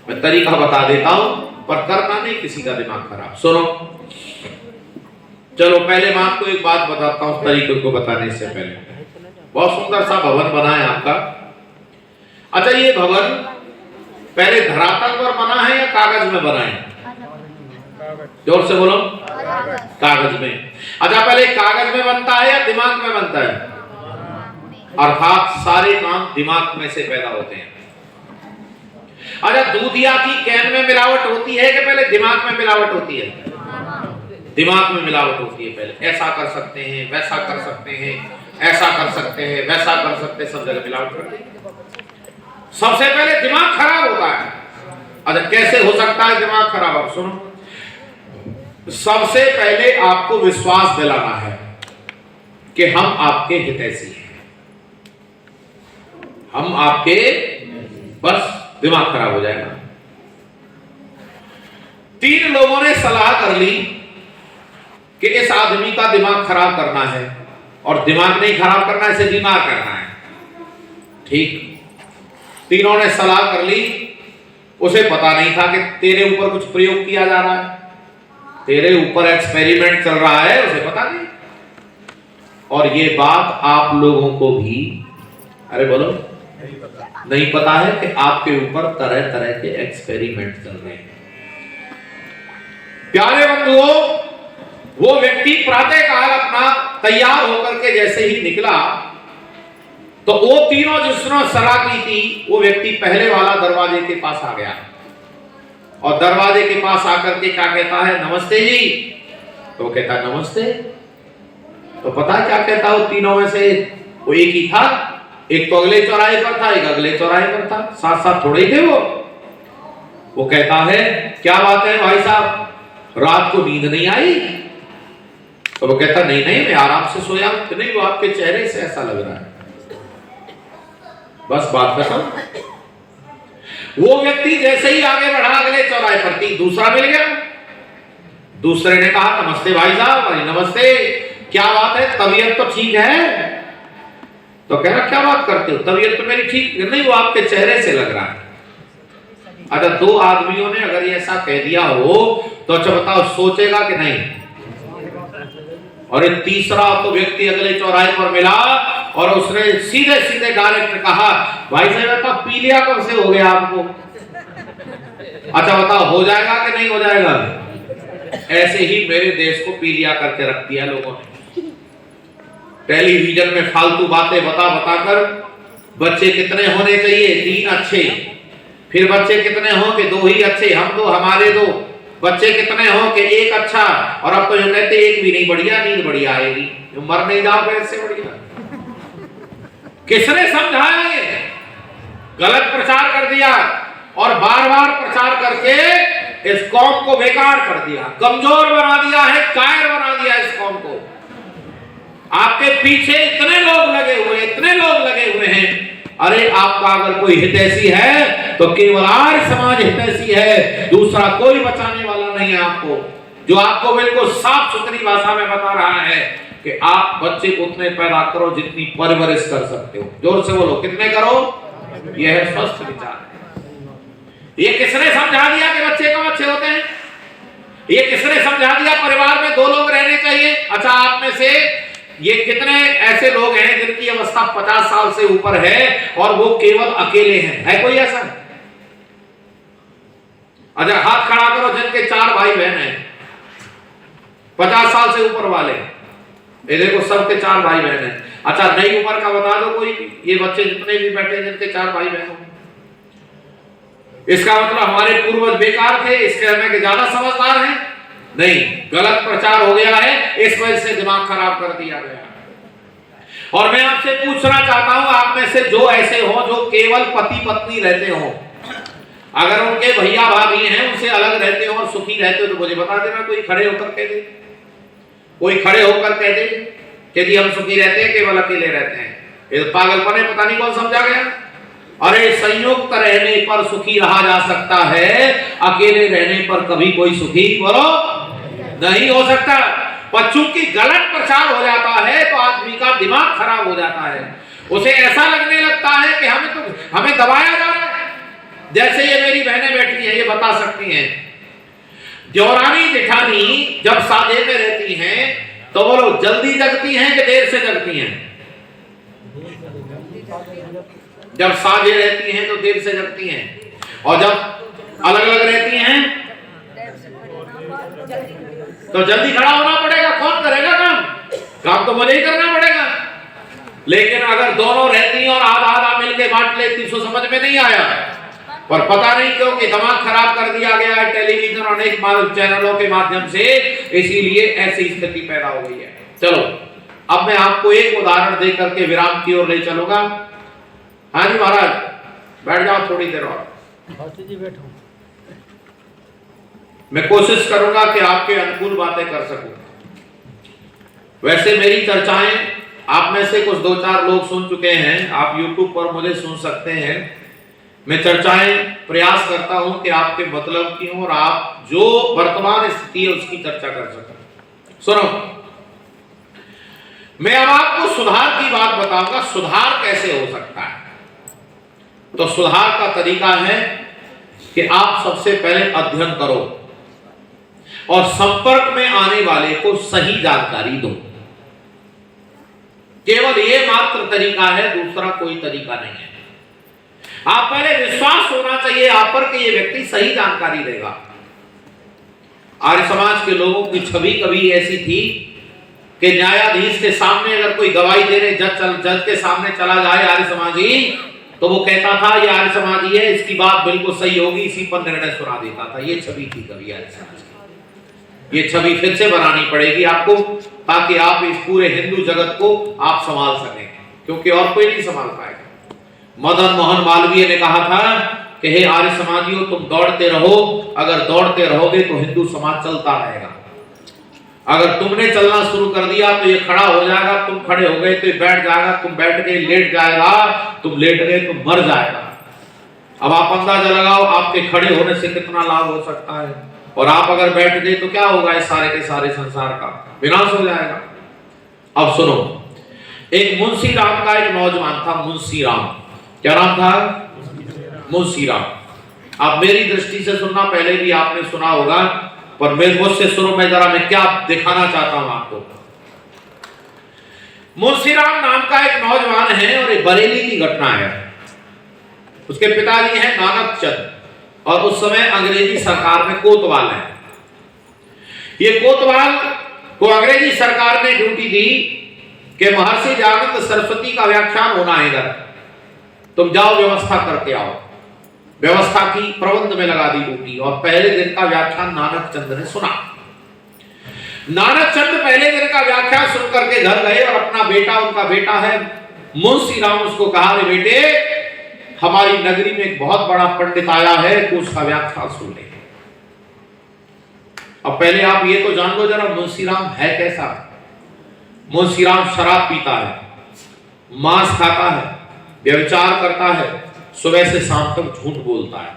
मैं तरीका बता देता हूं पर करना नहीं किसी का दिमाग खराब। सुनो, चलो पहले मैं आपको एक बात बताता हूं तरीके को बताने से पहले। बहुत सुंदर सा भवन बना है आपका। अच्छा, ये भवन पहले धरातल पर बना है या कागज में बना है? जोर से बोलो। कागज में। अच्छा, पहले कागज में बनता है या दिमाग में बनता है? अर्थात सारे काम दिमाग में से पैदा होते हैं। अच्छा, दूधिया की कैन में मिलावट होती है कि पहले दिमाग में मिलावट होती है? दिमाग में मिलावट होती है पहले। ऐसा कर सकते हैं, वैसा कर सकते हैं, ऐसा कर सकते हैं, वैसा कर सकते हैं, सब जगह मिलावट करते हैं। सबसे पहले दिमाग खराब होता है। अच्छा, कैसे हो सकता है दिमाग खराब? अब सुनो, सबसे पहले आपको विश्वास दिलाना है कि हम आपके हितैषी हैं, हम आपके, बस दिमाग खराब हो जाएगा। 3 लोगों ने सलाह कर ली कि इस आदमी का दिमाग खराब करना है, और दिमाग नहीं खराब करना, इसे बीमार करना है। ठीक, तीनों ने सलाह कर ली। उसे पता नहीं था कि तेरे ऊपर कुछ प्रयोग किया जा रहा है, तेरे ऊपर एक्सपेरिमेंट चल रहा है, उसे पता नहीं। और ये बात आप लोगों को भी, अरे बोलो, नहीं पता है कि आपके ऊपर तरह तरह के एक्सपेरिमेंट चल रहे हैं। प्यारे बंधुओं, वो व्यक्ति प्रातः काल अपना तैयार होकर के जैसे ही निकला, तो वो तीनों जिसने सलाह की थी, वो व्यक्ति पहले वाला दरवाजे के पास आ गया, और दरवाजे के पास आकर के क्या कहता है? नमस्ते जी। तो कहता नमस्ते। तो पता क्या कहता? वो तीनों में से वो एक ही था, एक तो अगले चौराहे पर था, एक अगले चौराहे पर था, साथ साथ थोड़े ही थे वो कहता है क्या बात है भाई साहब, रात को नींद नहीं आई? तो वो कहता नहीं नहीं, मैं आराम से सोया। तो नहीं, वो आपके चेहरे से ऐसा लग रहा है। बस बात खत्म। वो व्यक्ति जैसे ही आगे बढ़ा अगले चौराहे पर दूसरा मिल गया। दूसरे ने कहा नमस्ते भाई साहब। भाई नमस्ते, क्या बात है, तबीयत तो ठीक है? तो कह रहा क्या बात करते हो, तबीयत तो मेरी ठीक नहीं, वो आपके चेहरे से लग रहा है। अगर 2 आदमियों ने अगर ये ऐसा कह दिया हो तो अच्छा बताओ, सोचेगा कि नहीं? और एक तीसरा तो व्यक्ति अगले चौराहे पर मिला और उसने सीधे सीधे डायरेक्ट कहा भाई साहब पी लिया कब से हो गया आपको? अच्छा बताओ, हो जाएगा कि नहीं हो जाएगा? ऐसे ही मेरे देश को पी लिया करके रख दिया लोगों ने। टेलीविजन में फालतू बातें बता बताकर बच्चे कितने होने चाहिए? 3 अच्छे। फिर बच्चे कितने हो कि 2 ही अच्छे, हम 2 हमारे 2। बच्चे कितने हो कि 1 अच्छा, और अब तो जो कहते 1 भी नहीं बढ़िया, नींद बढ़िया आएगी, मर नहीं जाओ कैसे बढ़िया। किसने समझाया? ये गलत प्रचार कर दिया और बार बार प्रचार करके इस कौम को बेकार कर दिया, कमजोर बना दिया है, कायर बना दिया इस कौम को। आपके पीछे इतने लोग लगे हुए, इतने लोग लगे हुए हैं। अरे आपका अगर कोई हितैषी है तो केवल आर्य समाज हितैषी है, दूसरा कोई बचाने वाला नहीं है आपको। जो आपको बिल्कुल साफ सुथरी भाषा में बता रहा है कि आप बच्चे को उतने पैदा करो जितनी परवरिश कर सकते हो। जोर से बोलो, कितने करो? यह है स्वस्थ विचार। ये किसने समझा दिया कि बच्चे कब अच्छे होते हैं? ये किसने समझा दिया परिवार में 2 लोग रहने चाहिए? अच्छा, आप में से ये कितने ऐसे लोग हैं जिनकी अवस्था 50 साल से ऊपर है और वो केवल अकेले हैं? है कोई ऐसा? अच्छा हाथ खड़ा करो जिनके 4 भाई बहन हैं 50 साल से ऊपर वाले। ये देखो सबके 4 भाई बहन हैं। अच्छा नई उम्र का बता दो कोई, ये बच्चे जितने भी बैठे जिनके 4 भाई बहन हो। इसका मतलब हमारे पूर्वज बेकार थे, इसके हमें के ज्यादा समझदार हैं। नहीं, गलत प्रचार हो गया है, इस वजह से दिमाग खराब कर दिया गया। और मैं आपसे पूछना चाहता हूं, आप में से जो ऐसे हो जो केवल पति पत्नी रहते हो, अगर उनके भैया भाभी हैं उनसे अलग रहते हो और सुखी रहते हो तो मुझे बता देना, कोई खड़े होकर कह दे, कोई खड़े होकर कह दे कि जी हम सुखी रहते हैं, केवल अकेले रहते हैं। ये तो पागलपन है, पता नहीं कौन समझा गया। अरे संयुक्त रहने पर सुखी रहा जा सकता है, अकेले रहने पर कभी कोई सुखी बोलो नहीं हो सकता। पर चूंकि गलत प्रचार हो जाता है तो आदमी का दिमाग खराब हो जाता है, उसे ऐसा लगने लगता है कि हमें दबाया जा रहा है। जैसे ये मेरी बहनें बैठी हैं, ये बता सकती हैं, देवरानी जेठानी जब साझे में रहती हैं तो बोलो जल्दी जगती हैं कि देर से जगती हैं? जब साझे रहती हैं तो देर से जगती हैं, और जब अलग अलग रहती हैं तो जल्दी खड़ा होना पड़ेगा। कौन करेगा काम? काम तो मुझे ही करना पड़ेगा। लेकिन अगर दोनों रहती और आधा आधा मिलके बांट लेती तो समझ में नहीं आया, पर पता नहीं क्यों कि दिमाग खराब कर दिया गया है टेलीविजन और अनेक चैनलों के माध्यम से, इसीलिए ऐसी स्थिति पैदा हो गई है। चलो अब मैं आपको एक उदाहरण देकर के विराम की ओर ले चलूंगा। हाँ जी महाराज, बैठ जाओ थोड़ी देर और। जी बैठो। मैं कोशिश करूंगा कि आपके अनुकूल बातें कर सकूं। वैसे मेरी चर्चाएं आप में से कुछ दो चार लोग सुन चुके हैं, आप YouTube पर मुझे सुन सकते हैं। मैं चर्चाएं प्रयास करता हूं कि आपके मतलब की हो और आप जो वर्तमान स्थिति है उसकी चर्चा कर सकें। सुनो, मैं अब आपको सुधार की बात बताऊंगा। सुधार कैसे हो सकता है? तो सुधार का तरीका है कि आप सबसे पहले अध्ययन करो और संपर्क में आने वाले को सही जानकारी दो। केवल यह मात्र तरीका है, दूसरा कोई तरीका नहीं है। आप पहले विश्वास होना चाहिए आप पर कि यह व्यक्ति सही जानकारी देगा। आर्य समाज के लोगों की छवि कभी ऐसी थी कि न्यायाधीश के सामने अगर कोई गवाही देने जज के सामने चला जाए आर्य समाजी, तो वो कहता था ये आर्य समाजी है, इसकी बात बिल्कुल सही होगी, इसी पर निर्णय सुना देता था। ये छवि थी कभी आर्य समाज की। ये छवि फिर से बनानी पड़ेगी आपको, ताकि आप इस पूरे हिंदू जगत को आप संभाल सकें, क्योंकि और कोई नहीं संभाल पाएगा। मदन मोहन मालवीय ने कहा था कि हे आर्य समाजियों, तुम दौड़ते रहो, अगर दौड़ते रहोगे तो हिंदू समाज चलता रहेगा। अगर तुमने चलना शुरू कर दिया तो ये खड़ा हो जाएगा, तुम खड़े हो गए तो ये बैठ जाएगा, तुम बैठ गए लेट जाएगा, तुम लेट गए तो मर जाएगा। अब आप अंदाजा लगाओ आपके खड़े होने से कितना लाभ हो सकता है, और आप अगर बैठ गए तो क्या होगा? इस सारे के सारे संसार का विनाश हो जाएगा। अब सुनो, एक मुंशी राम का एक नौजवान था, मुंशी राम। क्या नाम था? मुंशी राम। अब मेरी दृष्टि से सुनना, पहले भी आपने सुना होगा, पर मेरे मुझसे सुनो, मैं जरा मैं क्या दिखाना चाहता हूं आपको। मुंशी राम नाम का एक नौजवान है और एक बरेली की घटना है। उसके पिताजी हैं नानक चंद, और उस समय अंग्रेजी सरकार में कोतवाल है। ये कोतवाल को अंग्रेजी सरकार ने ड्यूटी दी कि महर्षि दयानंद सरस्वती का व्याख्यान होना है इधर, तुम जाओ व्यवस्था करके आओ। व्यवस्था की, प्रबंध में लगा दी ड्यूटी, और पहले दिन का व्याख्यान नानक चंद ने सुना। नानक चंद पहले दिन का व्याख्यान सुन करके घर गए और अपना बेटा, उनका बेटा है मुंशी राम, उसको कहा, रे बेटे, हमारी नगरी में एक बहुत बड़ा पंडित आया है, तो उसका व्याख्यान सुन ले। अब पहले आप ये तो जान लो जरा, मुंशी राम है कैसा। मुंशी राम शराब पीता है, मांस खाता है, व्यभिचार करता है, सुबह से शाम तक झूठ बोलता है,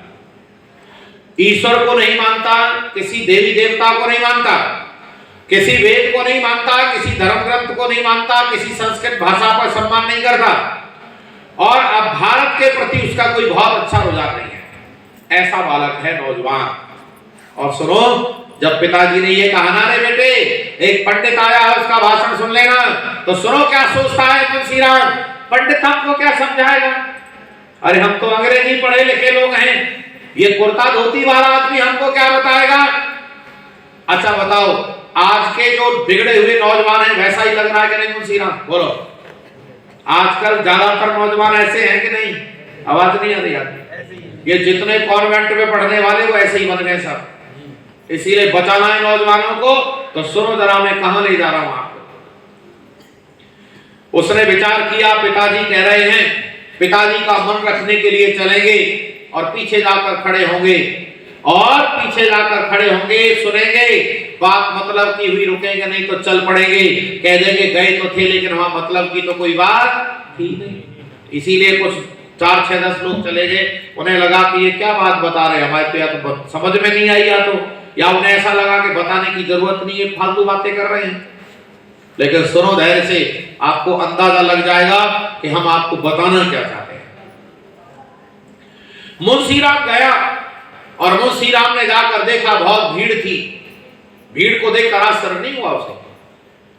ईश्वर को नहीं मानता, किसी देवी देवता को नहीं मानता, किसी वेद को नहीं मानता, किसी धर्म ग्रंथ को नहीं मानता, किसी संस्कृत भाषा पर सम्मान नहीं करता, और अब भारत के प्रति उसका कोई बहुत अच्छा रुझान नहीं है। ऐसा बालक है नौजवान। और सुनो, जब पिताजी ने ये कहा ना, रे बेटे, एक पंडित आया है, उसका भाषण सुन लेना, तो सुनो क्या सोचता है मुंशी राम। पंडित हमको क्या समझाएगा? अरे हम तो अंग्रेजी पढ़े लिखे लोग हैं, ये कुर्ता धोती वाला आदमी हमको क्या बताएगा? अच्छा बताओ, आज के जो बिगड़े हुए नौजवान हैं वैसा ही लग रहा है कि नहीं मुंशी राम? बोलो, आजकल ज्यादातर नौजवान ऐसे हैं कि नहीं? आवाज नहीं आ रही आपकी? ये जितने कॉन्वेंट में पढ़ने वाले वो ऐसे ही बन गए सब। इसीलिए बचाना है नौजवानों को, तो सुनो जरा मैं कहां ले जा रहा हूं आपको। उसने विचार किया, पिताजी कह रहे हैं, पिताजी का मन रखने के लिए चलेंगे और पीछे जाकर खड़े होंगे, सुनेंगे, बात मतलब की हुई रुकेंगे नहीं तो चल पड़ेंगे, कह देंगे गए तो थे लेकिन वहां मतलब की तो कोई बात थी नहीं। इसीलिए कुछ 4, 6, 10 लोग चले गए। उन्हें लगा कि ये क्या बात बता रहे हैं, हमारे तो या तो समझ में नहीं आई, या उन्हें ऐसा लगा कि बताने की जरूरत नहीं है, फालतू बातें कर रहे हैं। लेकिन सुनो धैर्य से, आपको अंदाजा लग जाएगा कि हम आपको बताना क्या चाहते हैं। मुंशीराम गया और मुंशीराम ने जाकर देखा बहुत भीड़ थी। भीड़ को देखकर आश्चर्य नहीं हुआ उसे,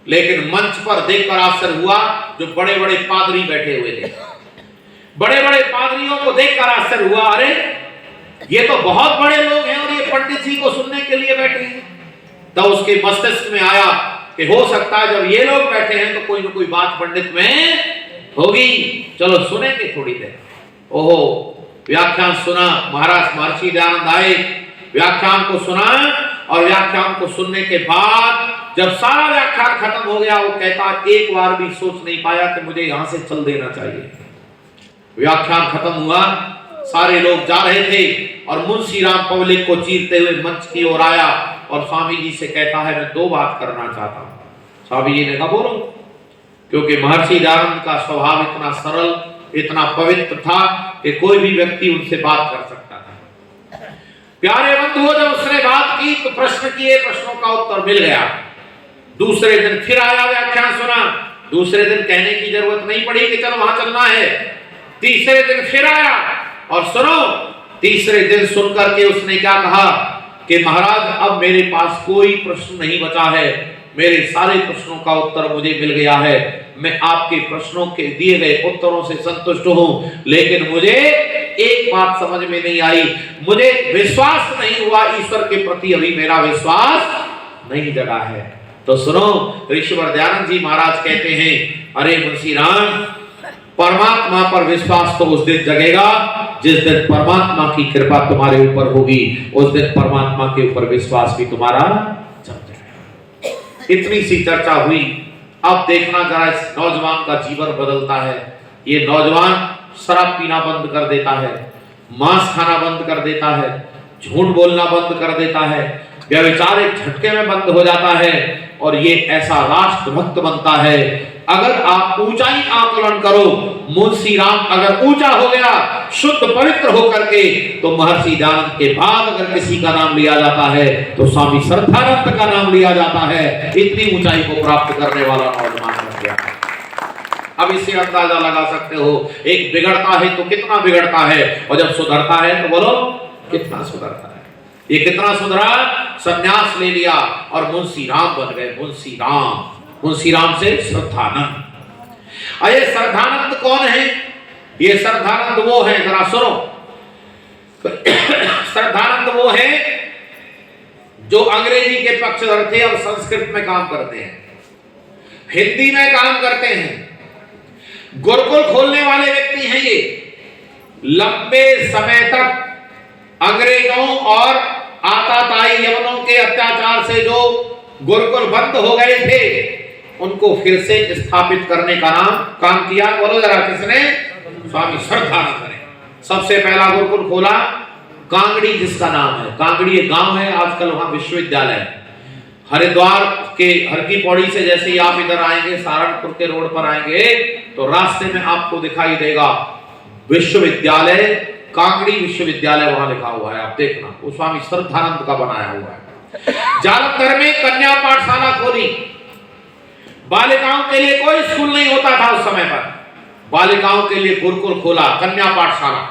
लेकिन मंच पर देखकर आश्चर्य हुआ जो बड़े बड़े पादरी बैठे हुए थे। बड़े बड़े पादरियों को देखकर आश्चर्य हुआ, अरे ये तो बहुत बड़े लोग हैं और ये पंडित जी को सुनने के लिए बैठे हैं। तब उसके मस्तिष्क में आया कि हो सकता है जब ये लोग बैठे हैं तो कोई ना कोई बात पंडित में होगी, चलो सुनेंगे थोड़ी देर। ओहो, व्याख्यान सुना। महाराज महर्षि दयानंद आए, व्याख्यान को सुना, और व्याख्यान को सुनने के बाद जब सारा व्याख्यान खत्म हो गया, वो कहता एक बार भी सोच नहीं पाया कि मुझे यहां से चल देना चाहिए। व्याख्यान खत्म हुआ, सारे लोग जा रहे थे और मुंशीराम पब्लिक को चीरते हुए मंच की ओर आया और स्वामी जी से कहता है, मैं 2 बात करना चाहता हूं। स्वामी जी ने कहा बोलो, क्योंकि महर्षि दयानंद का स्वभाव इतना सरल, इतना पवित्र था कि कोई भी व्यक्ति उनसे बात कर सकता था। प्यारे बंधुओं, जब उसने बात की तो प्रश्न किए, प्रश्नों का उत्तर मिल गया। दूसरे दिन फिर आया, व्याख्यान सुना। दूसरे दिन कहने की जरूरत नहीं पड़ी कि चलो वहां चलना है। तीसरे दिन फिर आया और सुनो, तीसरे दिन सुनकर के उसने क्या कहा कि महाराज अब मेरे पास कोई प्रश्न नहीं बचा है, मेरे सारे प्रश्नों का उत्तर मुझे मिल गया है, मैं आपके प्रश्नों के दिए गए उत्तरों से संतुष्ट हूं, लेकिन मुझे एक बात समझ में नहीं आई, मुझे विश्वास नहीं हुआ, ईश्वर के प्रति अभी मेरा विश्वास नहीं जगा है। तो सुनो, ऋषिवर दयानंद जी महाराज कहते हैं, अरे मुंशीराम, परमात्मा पर विश्वास तो उस दिन जगेगा जिस दिन परमात्मा की कृपा तुम्हारे ऊपर होगी, उस दिन परमात्मा के ऊपर विश्वास भी तुम्हारा जग जाएगा। इतनी सी चर्चा हुई। अब देखना जरा, इस नौजवान का जीवन बदलता है। ये नौजवान शराब पीना बंद कर देता है, मांस खाना बंद कर देता है, झूठ बोलना बंद कर देता है, व्यभिचार एक झटके में बंद हो जाता है और ये ऐसा राष्ट्रभक्त बनता है। अगर आप ऊंचाई आकलन करो, मुंशीराम अगर ऊंचा हो गया, शुद्ध पवित्र होकर के, तो महर्षि दयानंद के बाद अगर किसी का नाम लिया जाता है तो स्वामी श्रद्धानंद का नाम लिया जाता है। इतनी ऊंचाई को प्राप्त करने वाला नौजवान बन गया। अब इससे अंदाजा लगा सकते हो, एक बिगड़ता है तो कितना बिगड़ता है, और जब सुधरता है तो बोलो कितना सुधरता है। ये कितना सुधरा, संन्यास ले लिया और मुंशीराम बन गए। मुंशीराम से श्रद्धानंद। अरे श्रद्धानंद कौन है? ये श्रद्धानंद वो है, जरा सुनो। श्रद्धानंद वो है जो अंग्रेजी के पक्षधर थे और संस्कृत में काम करते हैं, हिंदी में काम करते हैं, गुरुकुल खोलने वाले व्यक्ति हैं। ये लंबे समय तक अंग्रेजों और आताताई यवनों के अत्याचार से जो गुरुकुल बंद हो गए थे, उनको फिर से स्थापित करने का काम किया। बोलो जरा, किसने? स्वामी श्रद्धानंद ने। सबसे पहला गुरुकुल खोला कांगड़ी, जिसका नाम है कांगड़ी, एक गांव है, आजकल वहां विश्वविद्यालय है। हरिद्वार के हर की पौड़ी से जैसे ही आप इधर आएंगे, सहारनपुर के रोड पर आएंगे, तो रास्ते में आपको दिखाई देगा विश्वविद्यालय, कांगड़ी विश्वविद्यालय वहां लिखा हुआ है। आप देखना, वो स्वामी श्रद्धानंद का बनाया हुआ है। जालंधर में कन्या पाठशाला खोली। बालिकाओं के लिए कोई स्कूल नहीं होता था उस समय पर, बालिकाओं के लिए गुरुकुल खोला, कन्या पाठशाला।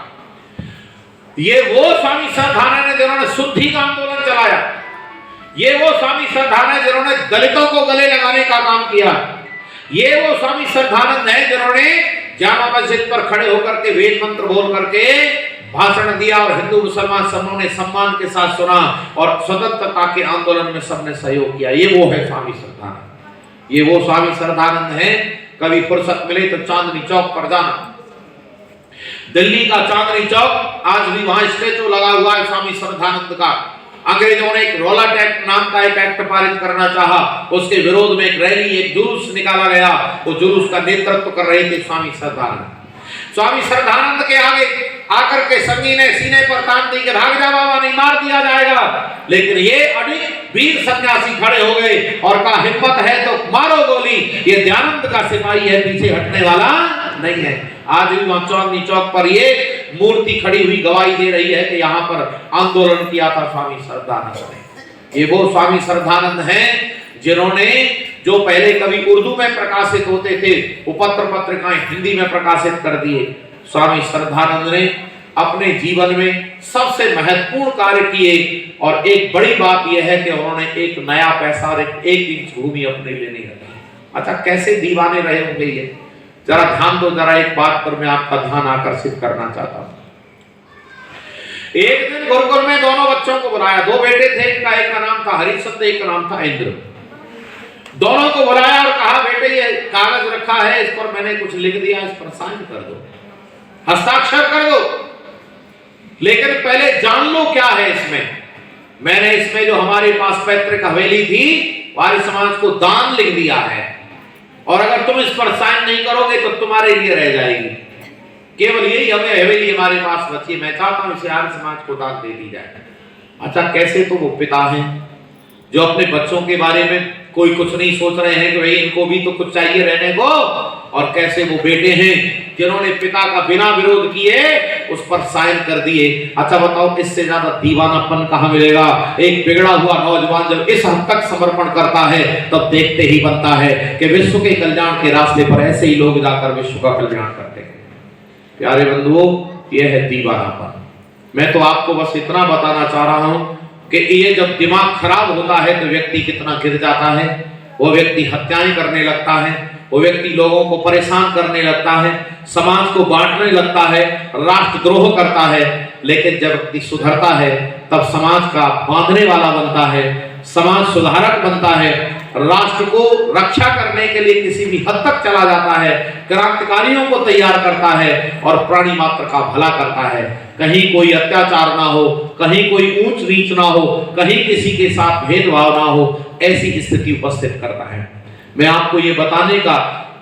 ये वो स्वामी श्रद्धानंद है जिन्होंने शुद्धि का आंदोलन चलाया। ये वो स्वामी श्रद्धानंद जिन्होंने दलितों को गले लगाने का काम किया। ये वो स्वामी श्रद्धानंद है जिन्होंने जामा मस्जिद पर खड़े होकर के वेद मंत्र बोल करके भाषण दिया और हिंदू मुसलमान सबों ने सम्मान के साथ सुना और स्वतंत्रता के आंदोलन में सबने सहयोग किया। ये वो है स्वामी श्रद्धानंद। ये वो स्वामी श्रद्धानंद है। कभी फुर्सत मिले तो चांदनी चौक पर जाना, दिल्ली का चांदनी चौक, आज भी वहां स्टेचू लगा हुआ है स्वामी श्रद्धानंद का। अंग्रेजों ने एक रौलट एक्ट नाम का एक एक्ट पारित करना चाहा, उसके विरोध में एक रैली, एक जुलूस निकाला गया। वो जुलूस का नेतृत्व कर रहे थे स्वामी श्रद्धानंद। स्वामी श्रद्धानंद के आगे आकर के संगी ने सीने पर तान दी कि भाग जा बाबा, नहीं मार दिया जाएगा। लेकिन ये अनेक वीर सन्यासी खड़े हो गए और कहा हिम्मत है तो मारो गोली, ये दयानंद का सिपाही है, पीछे हटने वाला नहीं है। आज भी वहां चांदनी चौक पर ये मूर्ति खड़ी हुई गवाही दे रही है कि यहाँ पर आंदोलन किया था स्वामी श्रद्धानंद ने। ये वो स्वामी श्रद्धानंद हैं जिन्होंने जो पहले कभी उर्दू में प्रकाशित होते थे वो पत्र पत्रिकाएं हिंदी में प्रकाशित कर दिए। स्वामी श्रद्धानंद ने अपने जीवन में सबसे महत्वपूर्ण कार्य किए और एक बड़ी बात यह है कि उन्होंने एक नया पैसा और एक इंच भूमि अपने लिए नहीं रखी। अच्छा, कैसे दीवाने रहे होंगे ये, जरा ध्यान दो। जरा एक बात पर मैं आपका ध्यान आकर्षित करना चाहता हूं। एक दिन गुरुकुल में दोनों बच्चों को बुलाया, दो बेटे थे, एक का नाम था हरिश्चंद्र, एक का नाम था इंद्र। दोनों को बुलाया और कहा बेटे ये कागज रखा है, इस पर मैंने कुछ लिख दिया, इस पर साइन कर दो, हस्ताक्षर कर दो, लेकिन पहले जान लो क्या है इसमें। मैंने इसमें जो हमारे पास पैतृक हवेली थी वारी समाज को दान लिख दिया है, और अगर तुम इस पर साइन नहीं करोगे तो तुम्हारे लिए रह जाएगी। केवल यही हमें हवेली हमारे पास बची है, मैं चाहता हूं इसे आर्य समाज को दान दे दी जाए। अच्छा, कैसे तो वो पिता हैं जो अपने बच्चों के बारे में कोई कुछ नहीं सोच रहे हैं कि भाई इनको भी तो कुछ चाहिए रहने को, और कैसे वो बेटे हैं जिन्होंने पिता का बिना विरोध किए उस पर साइन कर दिए। अच्छा बताओ, इससे ज्यादा दीवानापन कहां मिलेगा। एक बिगड़ा हुआ नौजवान जब इस हद तक समर्पण करता है तब देखते ही बनता है कि विश्व के कल्याण के रास्ते पर ऐसे ही लोग जाकर विश्व का कल्याण करते हैं। प्यारे बंधुओं, यह है दीवानापन। मैं तो आपको बस इतना बताना चाह रहा हूं कि ये जब दिमाग खराब होता है तो व्यक्ति कितना गिर जाता है। वो व्यक्ति हत्याएं करने लगता है, वो व्यक्ति लोगों को परेशान करने लगता है, समाज को बांटने लगता है, राष्ट्रद्रोह करता है। लेकिन जब व्यक्ति सुधरता है तब समाज का बांधने वाला बनता है, समाज सुधारक बनता है, राष्ट्र को रक्षा करने के लिए किसी भी हद तक चला जाता है, क्रांतिकारियों को तैयार करता है और प्राणी मात्र का भला करता है। कहीं कोई अत्याचार ना हो, कहीं कोई ऊंच नीच ना हो, कहीं किसी के साथ भेदभाव ना हो, ऐसी स्थिति उपस्थित करता है। मैं आपको ये बताने का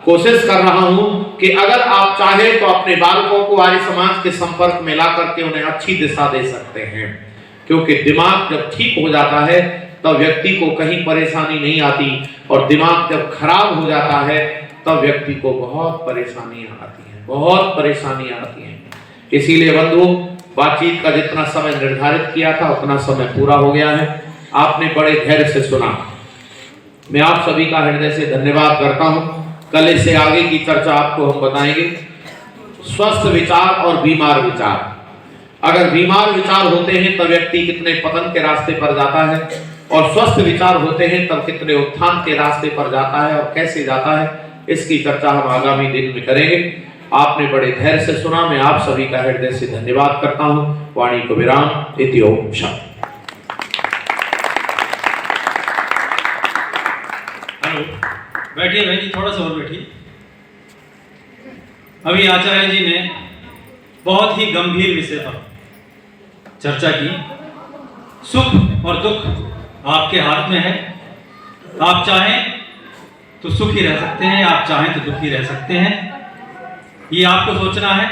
कोशिश कर रहा हूं कि अगर आप चाहे तो अपने बालकों को आर्य समाज के संपर्क में ला करके उन्हें अच्छी दिशा दे सकते हैं, क्योंकि दिमाग जब ठीक हो जाता है तब व्यक्ति को कहीं परेशानी नहीं आती, और दिमाग जब खराब हो जाता है तब व्यक्ति को बहुत परेशानियां आती हैं, बहुत परेशानियां आती हैं। इसीलिए बंधुओं, बातचीत का जितना समय निर्धारित किया था उतना समय पूरा हो गया है। आपने बड़े धैर्य से सुना, मैं आप सभी का हृदय से धन्यवाद करता हूं। कल इससे आगे की चर्चा आपको हम बताएंगे। स्वस्थ विचार और बीमार विचार। अगर बीमार विचार होते हैं तब व्यक्ति कितने पतन के रास्ते पर जाता है, और स्वस्थ विचार होते हैं तब कितने उत्थान के रास्ते पर जाता है और कैसे जाता है, इसकी चर्चा हम आगामी दिन में करेंगे। आपने बड़े धैर्य से सुना, मैं आप सभी का हृदय से धन्यवाद करता हूं। वाणी को विराम। इति ओम शांति। हेलो, बैठिए बहन जी, थोड़ा सा और बैठिए। अभी आचार्य जी ने बहुत ही गंभीर विषय पर चर्चा की। सुख और दुख आपके हाथ में है। आप चाहें तो सुखी रह सकते हैं, आप चाहें तो दुखी रह सकते हैं, ये आपको सोचना है।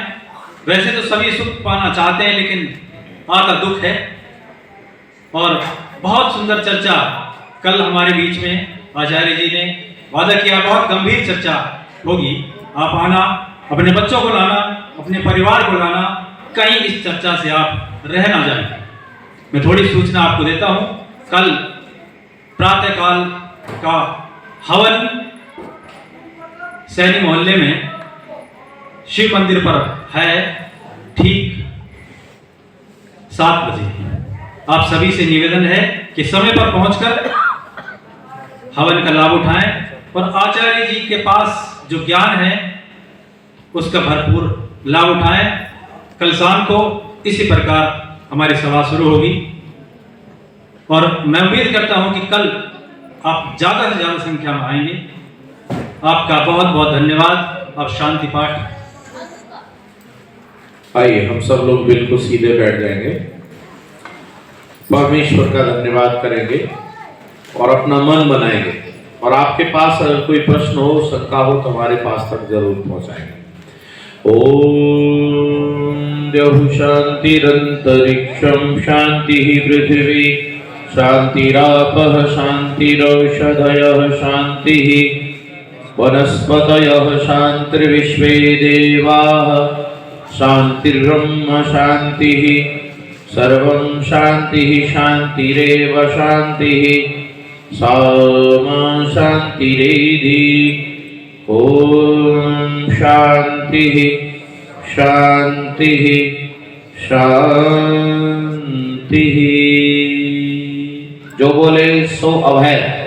वैसे तो सभी सुख पाना चाहते हैं, लेकिन आता दुख है। और बहुत सुंदर चर्चा कल हमारे बीच में आचार्य जी ने वादा किया, बहुत गंभीर चर्चा होगी। आप आना, अपने बच्चों को लाना, अपने परिवार को लाना, कहीं इस चर्चा से आप रह ना जाए। मैं थोड़ी सूचना आपको देता हूं। कल प्रातःकाल का हवन सैनी मोहल्ले में शिव मंदिर पर है, ठीक 7 बजे। आप सभी से निवेदन है कि समय पर पहुंचकर हवन का लाभ उठाएं और आचार्य जी के पास जो ज्ञान है उसका भरपूर लाभ उठाएं। कल शाम को इसी प्रकार हमारी सभा शुरू होगी, और मैं उम्मीद करता हूं कि कल आप ज्यादा से ज्यादा संख्या में आएंगे। आपका बहुत बहुत धन्यवाद। अब शांति पाठ। आइए हम सब लोग बिल्कुल सीधे बैठ जाएंगे। परमेश्वर का धन्यवाद करेंगे और अपना मन बनाएंगे। और आपके पास अगर कोई प्रश्न हो, शंका हो तो हमारे पास तक जरूर पहुंचाएंगे। ओम द्यौः शान्तिरन्तरिक्षं शान्तिः पृथिवी शान्तिरापः शान्तिरौषधयः शान्तिः वनस्पतयः शान्तिर्विश्वे देवाः शान्तिर्ब्रह्म शान्तिः सर्वं शान्तिः शान्तिरेव शान्तिः सामा शान्तिरेधि। ओम शान्तिः शान्तिः शान्तिः। जो बोले सो अभय।